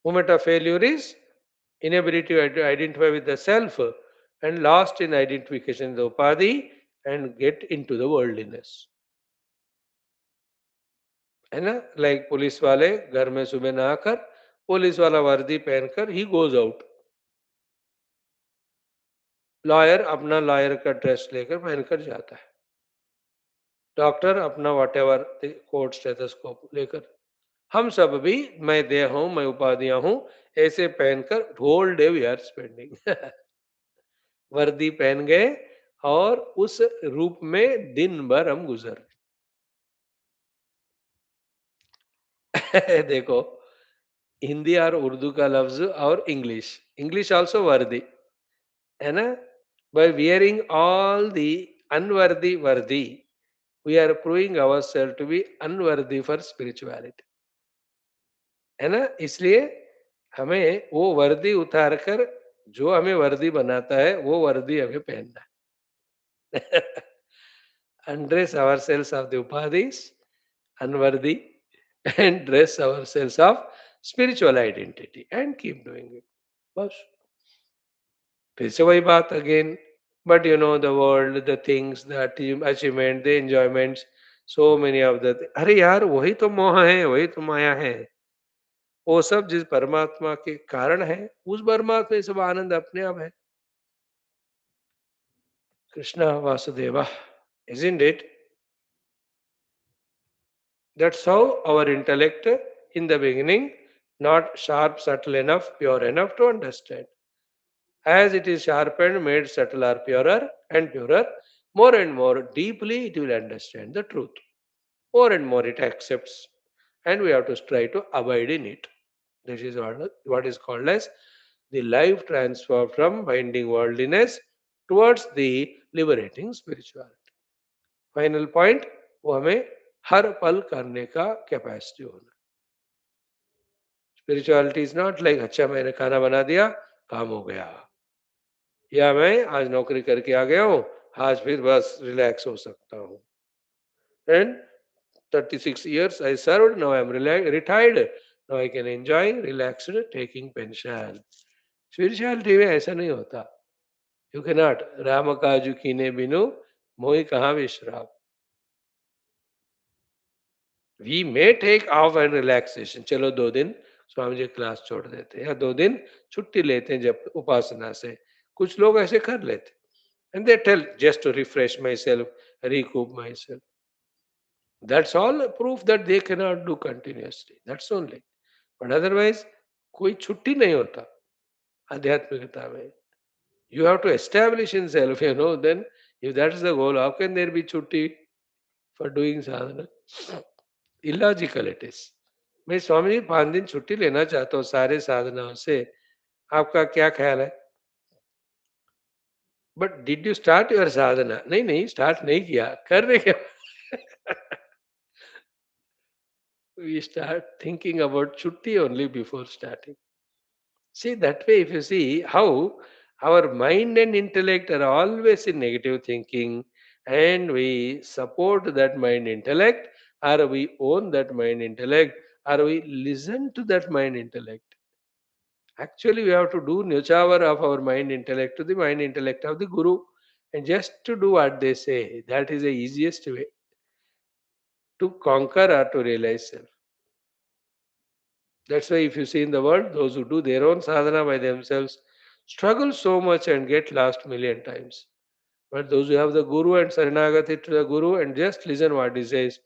Moment of failure is inability to identify with the self and lost in identification with the upadhi and get into the worldliness. है ना? Like police वाले घर में सुबह नहा कर police वाला वर्दी पहनकर ही गोज आउट. लॉयर अपना लॉयर का ड्रेस लेकर पहनकर जाता है. डॉक्टर अपना वॉट एवर कोट स्टेथोस्कोप लेकर. हम सब भी मैं देह हूं, मैं उपाधियां हूं, ऐसे पहनकर whole day we are spending. वर्दी पहन गए और उस रूप में दिन भर हम गुजर. देखो, हिंदी और उर्दू का लफ्ज और इंग्लिश. इंग्लिश आल्सो वर्दी, है ना? By wearing all the unworthy vardi, we are proving ourself to be unworthy for spirituality. है ना? इसलिए हमें वो वर्दी उतार कर जो हमें वर्दी बनाता है वो वर्दी हमें पहनना है. Undress ourselves of the upadhis, unworthy, and dress ourselves of spiritual identity and keep doing it. बस. फिर से वही बात again. But you know the world, the things, the achievement, the enjoyments, so many of the. अरे यार वही तो मोह है, वही तो माया है. वो सब जिस परमात्मा के कारण है, उस परमात्मा में सब आनंद अपने आप है. Krishna Vasudeva, isn't it? That's how our intellect in the beginning not sharp, subtle enough, pure enough to understand. As it is sharpened, made subtler, purer and purer, more and more deeply it will understand the truth. More and more it accepts, and we have to try to abide in it. This is what is called as the life transfer from binding worldliness towards the liberating spirituality. Final point, वो हमें हर पल करने का capacity होना. Spirituality is not like अच्छा मैंने खाना बना दिया काम हो गया, या मैं आज नौकरी करके आ गया हूँ आज फिर बस रिलैक्स हो सकता हूँ. And 36 years I served, now I am retired, now I can enjoy relaxed taking pension. Spirituality में ऐसा नहीं होता. You can not. राम काजू कीने बिनु मोहि कहाँ विश्राम. We may take off and relaxation. चलो 2 दिन स्वामी जी क्लास छोड़ देते हैं या 2 दिन छुट्टी लेते हैं जब उपासना से. कुछ लोग ऐसे कर लेते and they tell just to refresh my self, recoup my self. That's all proof that they can not do continuously. That's only. But otherwise कोई छुट्टी नहीं होता आध्यात्मिकता में. You have to establish in self, you know. Then if that is the goal, how can there be chhutti for doing sadhana? Illogical it is. मैं स्वामी जी 5 दिन छुट्टी लेना चाहता हूँ सारे साधनाओं से, आपका क्या ख्याल है? But did you start your sadhana? नहीं नहीं, स्टार्ट नहीं किया, कर रहे क्या? We start thinking about chhutti only before starting. See that way, if you see how our mind and intellect are always in negative thinking, and we support that mind intellect, or we own that mind intellect, or we listen to that mind intellect. Actually, we have to do nurture of our mind intellect to the mind intellect of the Guru, and just to do what they say. That is the easiest way to conquer or to realize self. That's why if you see in the world, those who do their own sadhana by themselves struggle so much and get lost million times. But those who have the Guru and Saranagati to the Guru and just listen what he says,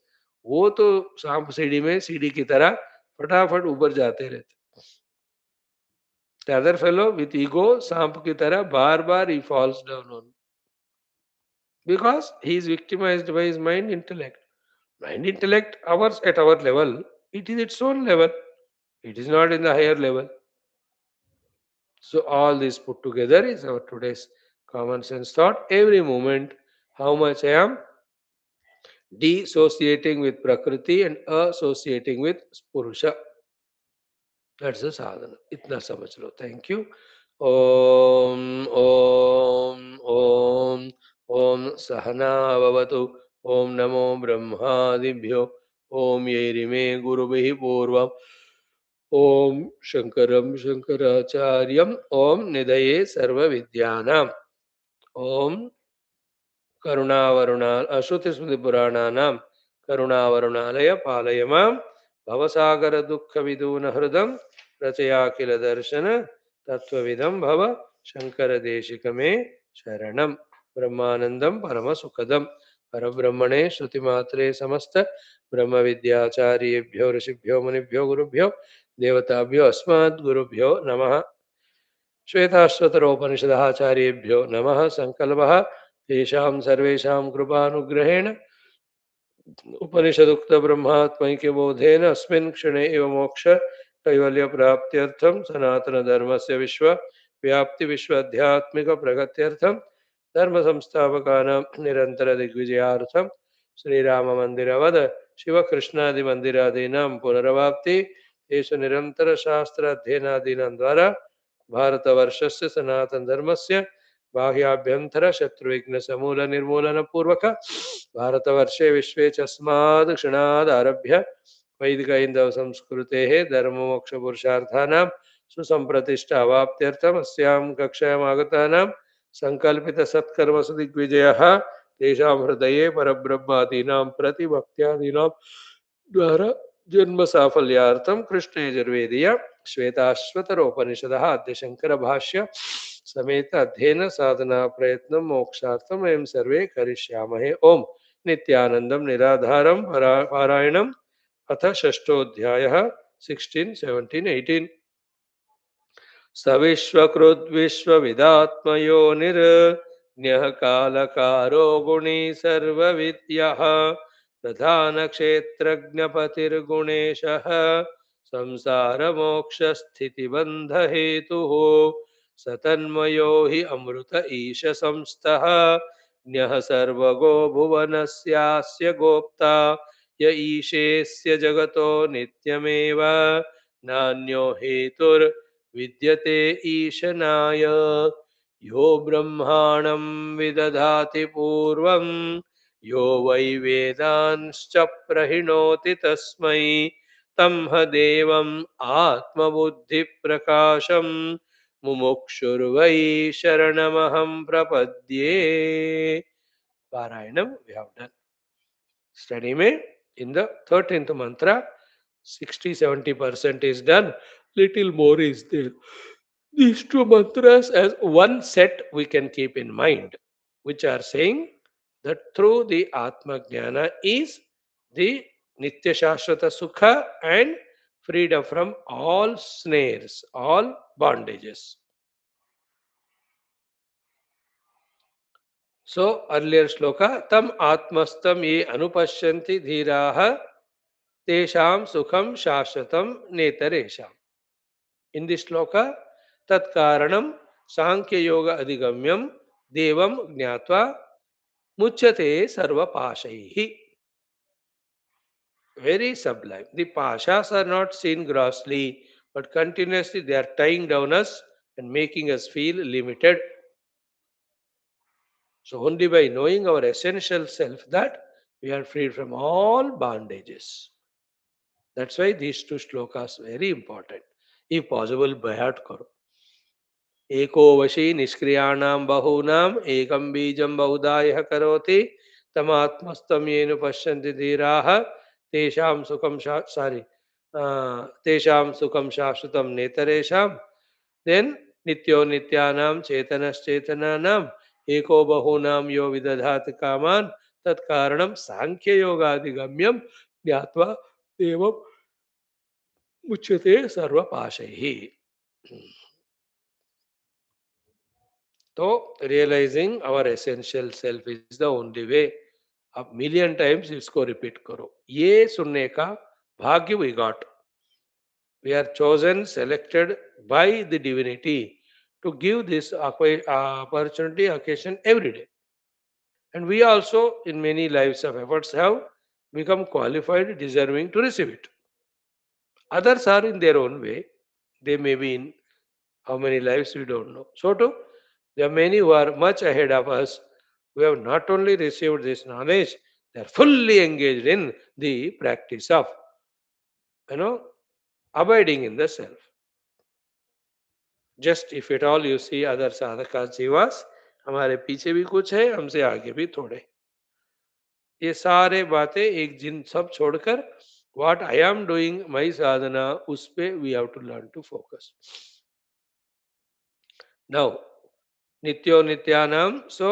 वो तो सांप सीढ़ी में सीढ़ी की तरह फटाफट ऊपर जाते रहते। The other fellow with ego, सांप की तरह बार बार he falls down on, because he is victimized by his mind intellect. Mind intellect, ours at our level, it is its own level. It is not in the higher level. So all this put together is our today's common sense thought. Every moment, how much I am dissociating with Prakriti and associating with Purusha. That's the sadhana. इतना समझ लो. Thank you. Om Om Om Om Sahana Bhavatu. Om Namo Brahmadibhyo. Om Yerime Gurubhi Purvam. Om Shankaram Shankaracharyam. Om Nidaye Sarva Vidyanam. Om करुणावरुणा श्रुतिस्मृतिपुराणानां करुणावरुणालय पालय मां भवसागरदुःखविदूनहृदं रचयाखिलदर्शन तत्त्वविदं भव शङ्करदेशिकमे शरणं ब्रह्मानन्दं परमसुखदं परब्रह्मणे श्रुतिमात्रे समस्त ब्रह्मविद्याचार्येभ्यो ऋषिभ्यो मुनिभ्यो गुरुभ्यो देवताभ्यो अस्मद्गुरुभ्यो नमः। श्वेताश्वतरोपनिषदाचार्येभ्यो नमः। संकल्पः तेषां सर्वेषां कृपानुग्रहेण उपनिषदुक्त ब्रह्मात्मैक्य बोधेन अस्मिन् क्षणे एव मोक्ष कैवल्य प्राप्त्यर्थं सनातन धर्मस्य विश्व व्याप्ति विश्व आध्यात्मिक प्रगत्यर्थं धर्म संस्थापकानां निरंतर दिग्विजयार्थं श्रीराम मंदिरवद शिव कृष्णादि मंदिरादीनां पुनरवाप्ति तेषु निरंतर शास्त्र अध्ययनादीनां द्वारा भारतवर्षस्य सनातन धर्मस्य बाह्याभ्यंतर शत्रुविघ्न समूल निर्मूलन पूर्वक भारतवर्षे विश्वे चस्माद् क्षणाद् आरभ्य वैदिक हिंदव संस्कृतेः धर्ममोक्ष पुरुषार्थानां सुसंप्रतिष्ठा अवाप्त्यर्थम् अस्यां कक्षायाम् आगतानां संकल्पित सत्कर्म दिग्विजयः तेषां हृदये परब्रह्मादीनां प्रतिभक्त्यादीनां द्वारा जन्म साफल्यार्थं कृष्ण यजुर्वेदीय श्वेताश्वतरोपनिषदः अद्य शंकर भाष्य समेत अध्ययन साधना प्रयत्न मोक्षार्थं वयं सर्वे करिष्यामहे। ओम नित्यानंदं निराधारं पारायणम् अथ षष्ठोऽध्यायः 16, 17, 18। सविश्वकृद्विश्वविदात्मयोनिर्ज्ञः कालकारो गुणी सर्वविद्यः प्रधानक्षेत्रज्ञपतिर्गुणेशः संसारमोक्षस्थितिबन्धहेतुः सतन्मयो हि अमृत ईश संस्थः ज्ञः सर्वगो भुवनस्यास्य गोप्ता य ईशेस्य जगतो नित्यमेव नान्यो हेतुर् विद्यते ईशनाय यो ब्रह्माणं विदधाति पूर्वं यो वै वेदांश्च प्रहिणोति तस्मै तं ह देवम् आत्मबुद्धिप्रकाशं मुमुक्षुर्वै शरणमहं प्रपद्ये। पारायणम we have done. Study में in the 13th mantra 60-70% is done, little more is there. These two mantras as one set we can keep in mind, which are saying that through the Atma Jnana is the Nitya Shashwata Sukha and freedom from all snares, all bondages. So earlier shloka, tam atmastam ye anupashyanti dhiraha tesham sukham shashwatam netaresham. In this shloka, tat karanam सांख्य योग अधिगम्यम देवम ज्ञात्वा मुच्यते सर्व पाशैहि. Very sublime. The pashas are not seen grossly, but continuously they are tying down us and making us feel limited. So only by knowing our essential self that we are freed from all bondages. That's why these two shlokas are very important. If possible, by heart karo. एको वशी निष्क्रियाणां बहूनाम् एकं बीजं बहुधा यः करोति तमात्मस्थं येन पश्यन्ति धीराः तेषां सुखं तेषां सुखं शाश्वतं नेतरेषां. देन् नित्यो नित्यानां चेतनश्चेतनानाम् एको बहूनां यो विदधाति कामान् तत्कारणं सांख्ययोगादिगम्यं ज्ञात्वा एवं मुच्यते सर्वपाशैः. So realizing our essential self is the only way. अब million times इसको repeat करो. ये सुनने का भाग्य we got. We are chosen, selected by the divinity to give this opportunity, occasion every day. And we also, in many lives of efforts, have become qualified, deserving to receive it. Others are in their own way. They may be in how many lives we don't know. So too, there are many who are much ahead of us who have not only received this knowledge, they are fully engaged in the practice of, you know, abiding in the self. Just if at all you see other sadhakas jivas, हमारे पीछे भी कुछ है, हमसे आगे भी थोड़े. ये सारे बातें एक दिन सब छोड़कर what I am doing my sadhana उस पे we have to learn to focus. Now नित्यो नित्यानां सो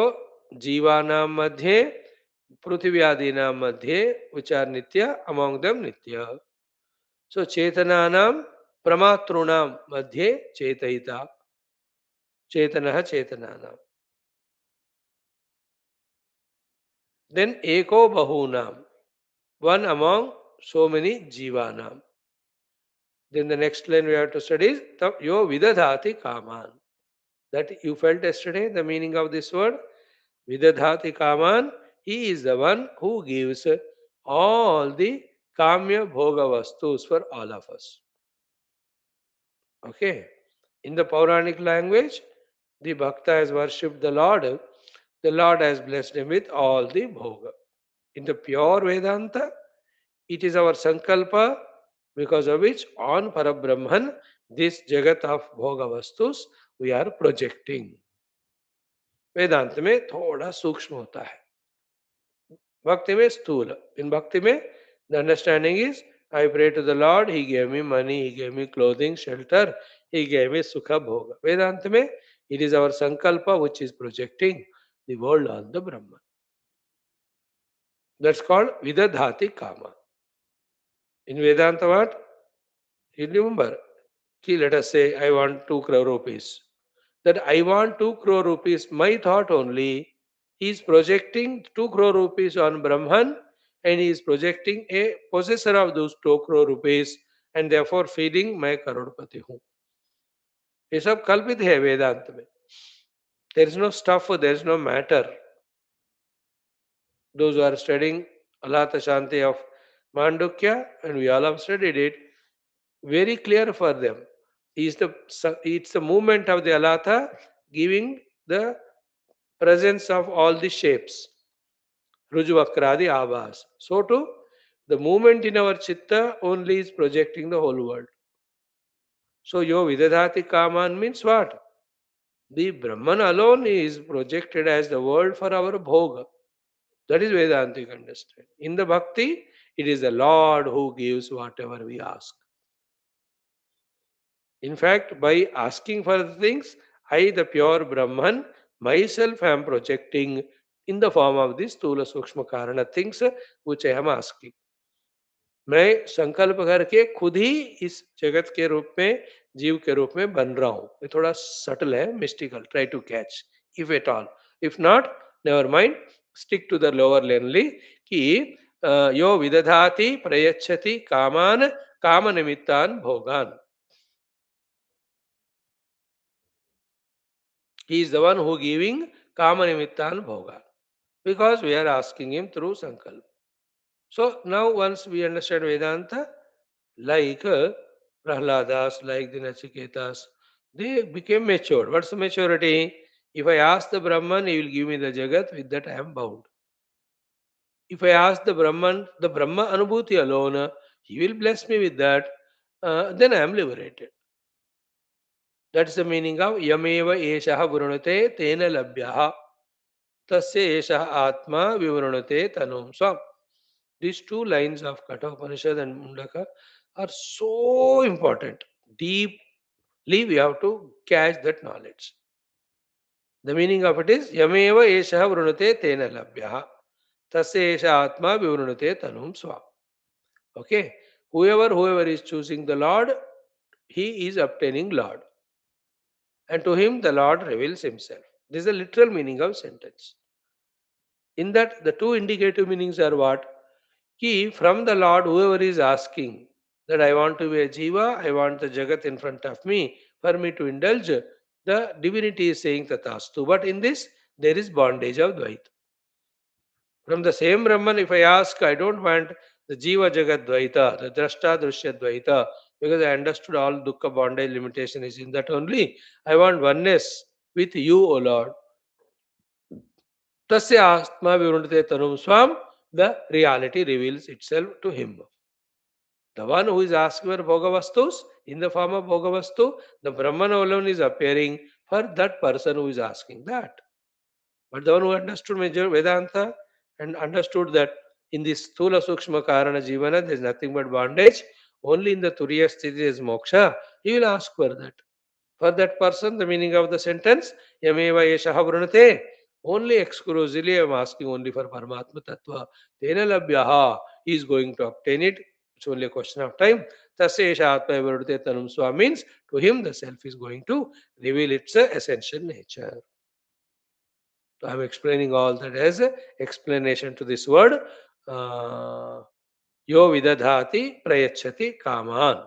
जीवानां मध्ये पृथिव्यादीनां मध्ये which are nitya among them nitya. So चेतनानां प्रमातॄणां मध्ये चेतयिता चेतनः चेतनानां. देन एको बहूनां, one among so many jivanam. Then the next line we have to study is yo vidadhati kaman. That you felt yesterday the meaning of this word. Vidadhati kaman. He is the one who gives all the kamya bhoga vastus for all of us. Okay. In the Puranic language, the Bhakta has worshipped the Lord. The Lord has blessed him with all the bhoga. In the pure Vedanta, it is our sankalpa because of which on Parabrahman, this jagat of bhoga vastus, we are projecting. वेदांत में थोड़ा सूक्ष्म होता है, भक्ति में स्थूल. इन भक्ति में the understanding is I pray to the Lord, He gave me money, He gave me clothing, shelter, He gave me sukha bhoga. Vedanta में it is our sankalpa which is projecting the world on the Brahman. That's called vidadhati kama. In Vedanta what? You remember, let us say I want 2 crore rupees. That I want 2 crore rupees, my thought only, he is projecting 2 crore rupees on Brahman and he is projecting a possessor of those 2 crore rupees and therefore feeling मैं करोड़पति हूँ. ये सब कल्पित है वेदांत में. There is no stuff, there is no matter. Those who are studying Alata Shanti of Mandukya, and we all have studied it, very clear for them. It's the movement of the Alata giving the presence of all the shapes. Rujvakradi Avas. So too, the movement in our chitta only is projecting the whole world. So yo vidadhati kaman means what? The Brahman alone is projected as the world for our bhoga. That is Vedantic understanding. In the bhakti, it is the Lord who gives whatever we ask. In fact, by asking for the things, I, the pure Brahman, myself am projecting in the form of these Stula Sukshma Karana things which I am asking. मैं संकल्प करके खुद ही इस जगत के रूप में, जीव के रूप में बन रहा हूं. ये थोड़ा सटल है, mystical. Try to catch if at all. If not, never mind, stick to the lower लेनली कि यो विदधाति प्रयच्छति कामान काम निमित्तान भोगान. He is the one who giving kama nimittan bhoga because we are asking him through sankalpa. So now once we understand Vedanta, like Prahladas, like the Nachiketas, they became matured. What's the maturity? If I ask the Brahman, he will give me the Jagat, with that I am bound. If I ask the Brahman, the Brahma Anubhuti alone, he will bless me with that, then I am liberated. That's the meaning of Yameva Eshaha Vurunate Tena Labhyaha. Tasya Eshaha Atma Vivurunate Tanum Swam. These 2 lines of Katha Upanishad and Mundaka are so important. Deeply we have to catch that knowledge. The meaning of it is Yameva Eshaha Vrunate Tena Labhyaha. Tasya Esha Atma Vivurunate Tanum Swam. Okay. Whoever is choosing the Lord, he is obtaining Lord. And to him the Lord reveals himself. This is the literal meaning of sentence. In that, the two indicative meanings are what? Ki, from the Lord, whoever is asking that I want to be a jiva, I want the jagat in front of me, for me to indulge, the divinity is saying tatastu. But in this, there is bondage of Dvaita. From the same Brahman, if I ask, I don't want the jiva jagat Dvaita, the drashta drushya Dvaita, because I understood all dukkha bondage limitation is in that only. I want oneness with you, O Lord. Tasya Atma Virundate Tanum Swam, the reality reveals itself to him. The one who is asking for Bhogavastus in the form of Bhogavastu, the Brahman alone is appearing for that person who is asking that. But the one who understood major Vedanta and understood that in this Sthula Sukshma Karana Jivana there is nothing but bondage, only in the Turiya Sthiti is moksha, he will ask for that. For that person, the meaning of the sentence, Yameva Yeshaha Vrunate, only exclusively I am asking only for Paramatma Tattva. Tena Labhyaha, he is going to obtain it. It's only a question of time. Tasya Yesha Atma Vrunate Tanum Swa means to him the self is going to reveal its essential nature. So I am explaining all that as an explanation to this word. Yo vidadhati prayachati kaman.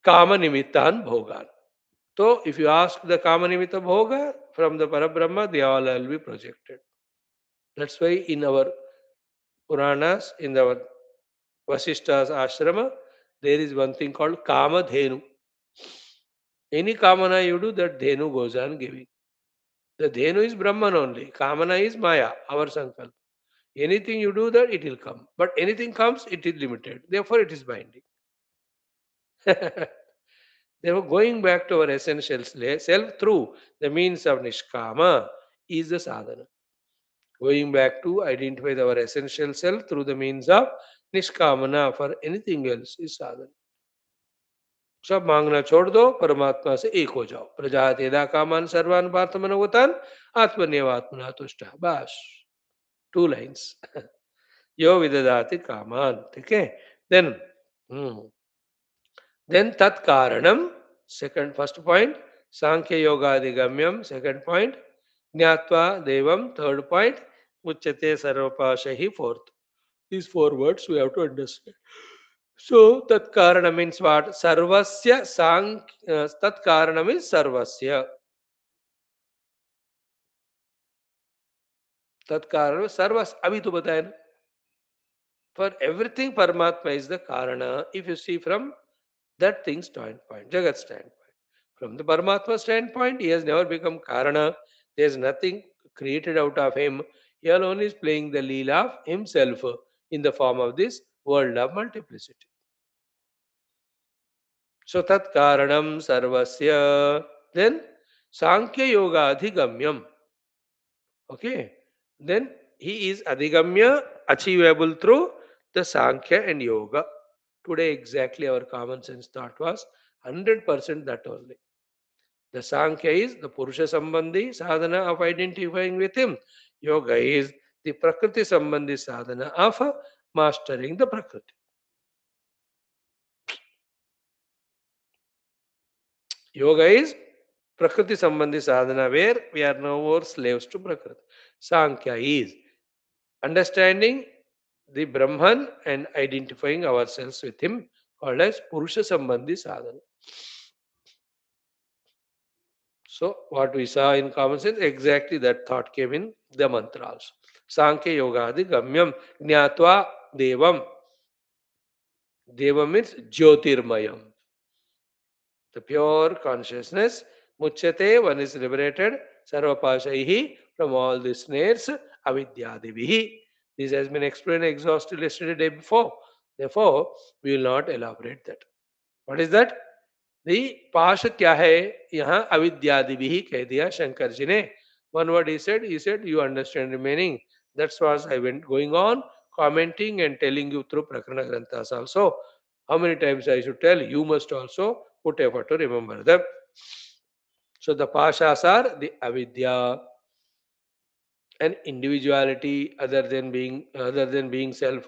Kama nimittan bhogan. So, if you ask the Kamanimita Bhoga from the Parabrahma, they all will be projected. That's why in our Puranas, in our Vasishta's ashrama, there is one thing called Kama Dhenu. Any Kamana you do, that Dhenu goes on giving. The Dhenu is Brahman only. Kamana is Maya, our Sankalpa. Anything you do, that it will come. But anything comes, it is limited. Therefore, it is binding. Therefore, going back to our essential self through the means of Nishkama is the sadhana. Going back to identify our essential self through the means of Nishkamana for anything else is sadhana. सब मांगना छोड़ दो परमात्मा से एक हो जाओ प्रजातेदा कामान सर्वान पार्थ मनोगतान आत्मनियवात्मना तुष्ट बस टू लाइन्स यो विददाति कामान ठीक है then then tat karanam, second first point, Sankhya Yoga Adigamyam, second point, Jnatva Devam, third point, Uchate Sarvapashahi, fourth. These four words we have to understand. So tat karana means what? Sarvasya tat karana means sarvasya. tat karana sarvas abhi to बताया ना. For everything Paramatma is the karana if you see from that thing standpoint, Jagat standpoint. From the Paramatma standpoint, he has never become Karana. There is nothing created out of him. He alone is playing the Leela of himself in the form of this world of multiplicity. So tat karanam sarvasya. Then Sankhya Yoga Adhigamyam. Okay. Then he is Adhigamya, achievable through the Sankhya and Yoga. Today exactly our common sense thought was 100% that only. The Sankhya is the Purusha Sambandhi sadhana of identifying with him. Yoga is the Prakriti Sambandhi sadhana of mastering the Prakriti. Yoga is Prakriti Sambandhi sadhana where we are no more slaves to Prakriti. Sankhya is understanding the Brahman and identifying ourselves with him called as Purusha Sambandhi sadhana. So, what we saw in common sense, exactly that thought came in the mantra also. Sankhya Yogadi Gamyam Jnatva Devam. Devam means Jyotirmayam. The pure consciousness. Muchyate, one is liberated. Sarvapashaihi, from all the snares. Avidyadivihi. This has been explained exhaustively yesterday, day before. Therefore, we will not elaborate that. What is that? दी पाश क्या है यहाँ अविद्यादि भी ही कह दिया शंकर जी ने one word he said you understand remaining that's what I went going on commenting and telling you through prakarana granthas also how many times I should tell you must also put effort to remember them so the pashas are the avidya and individuality other than being self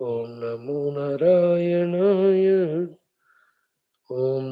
Om Namo Narayanaaya. Om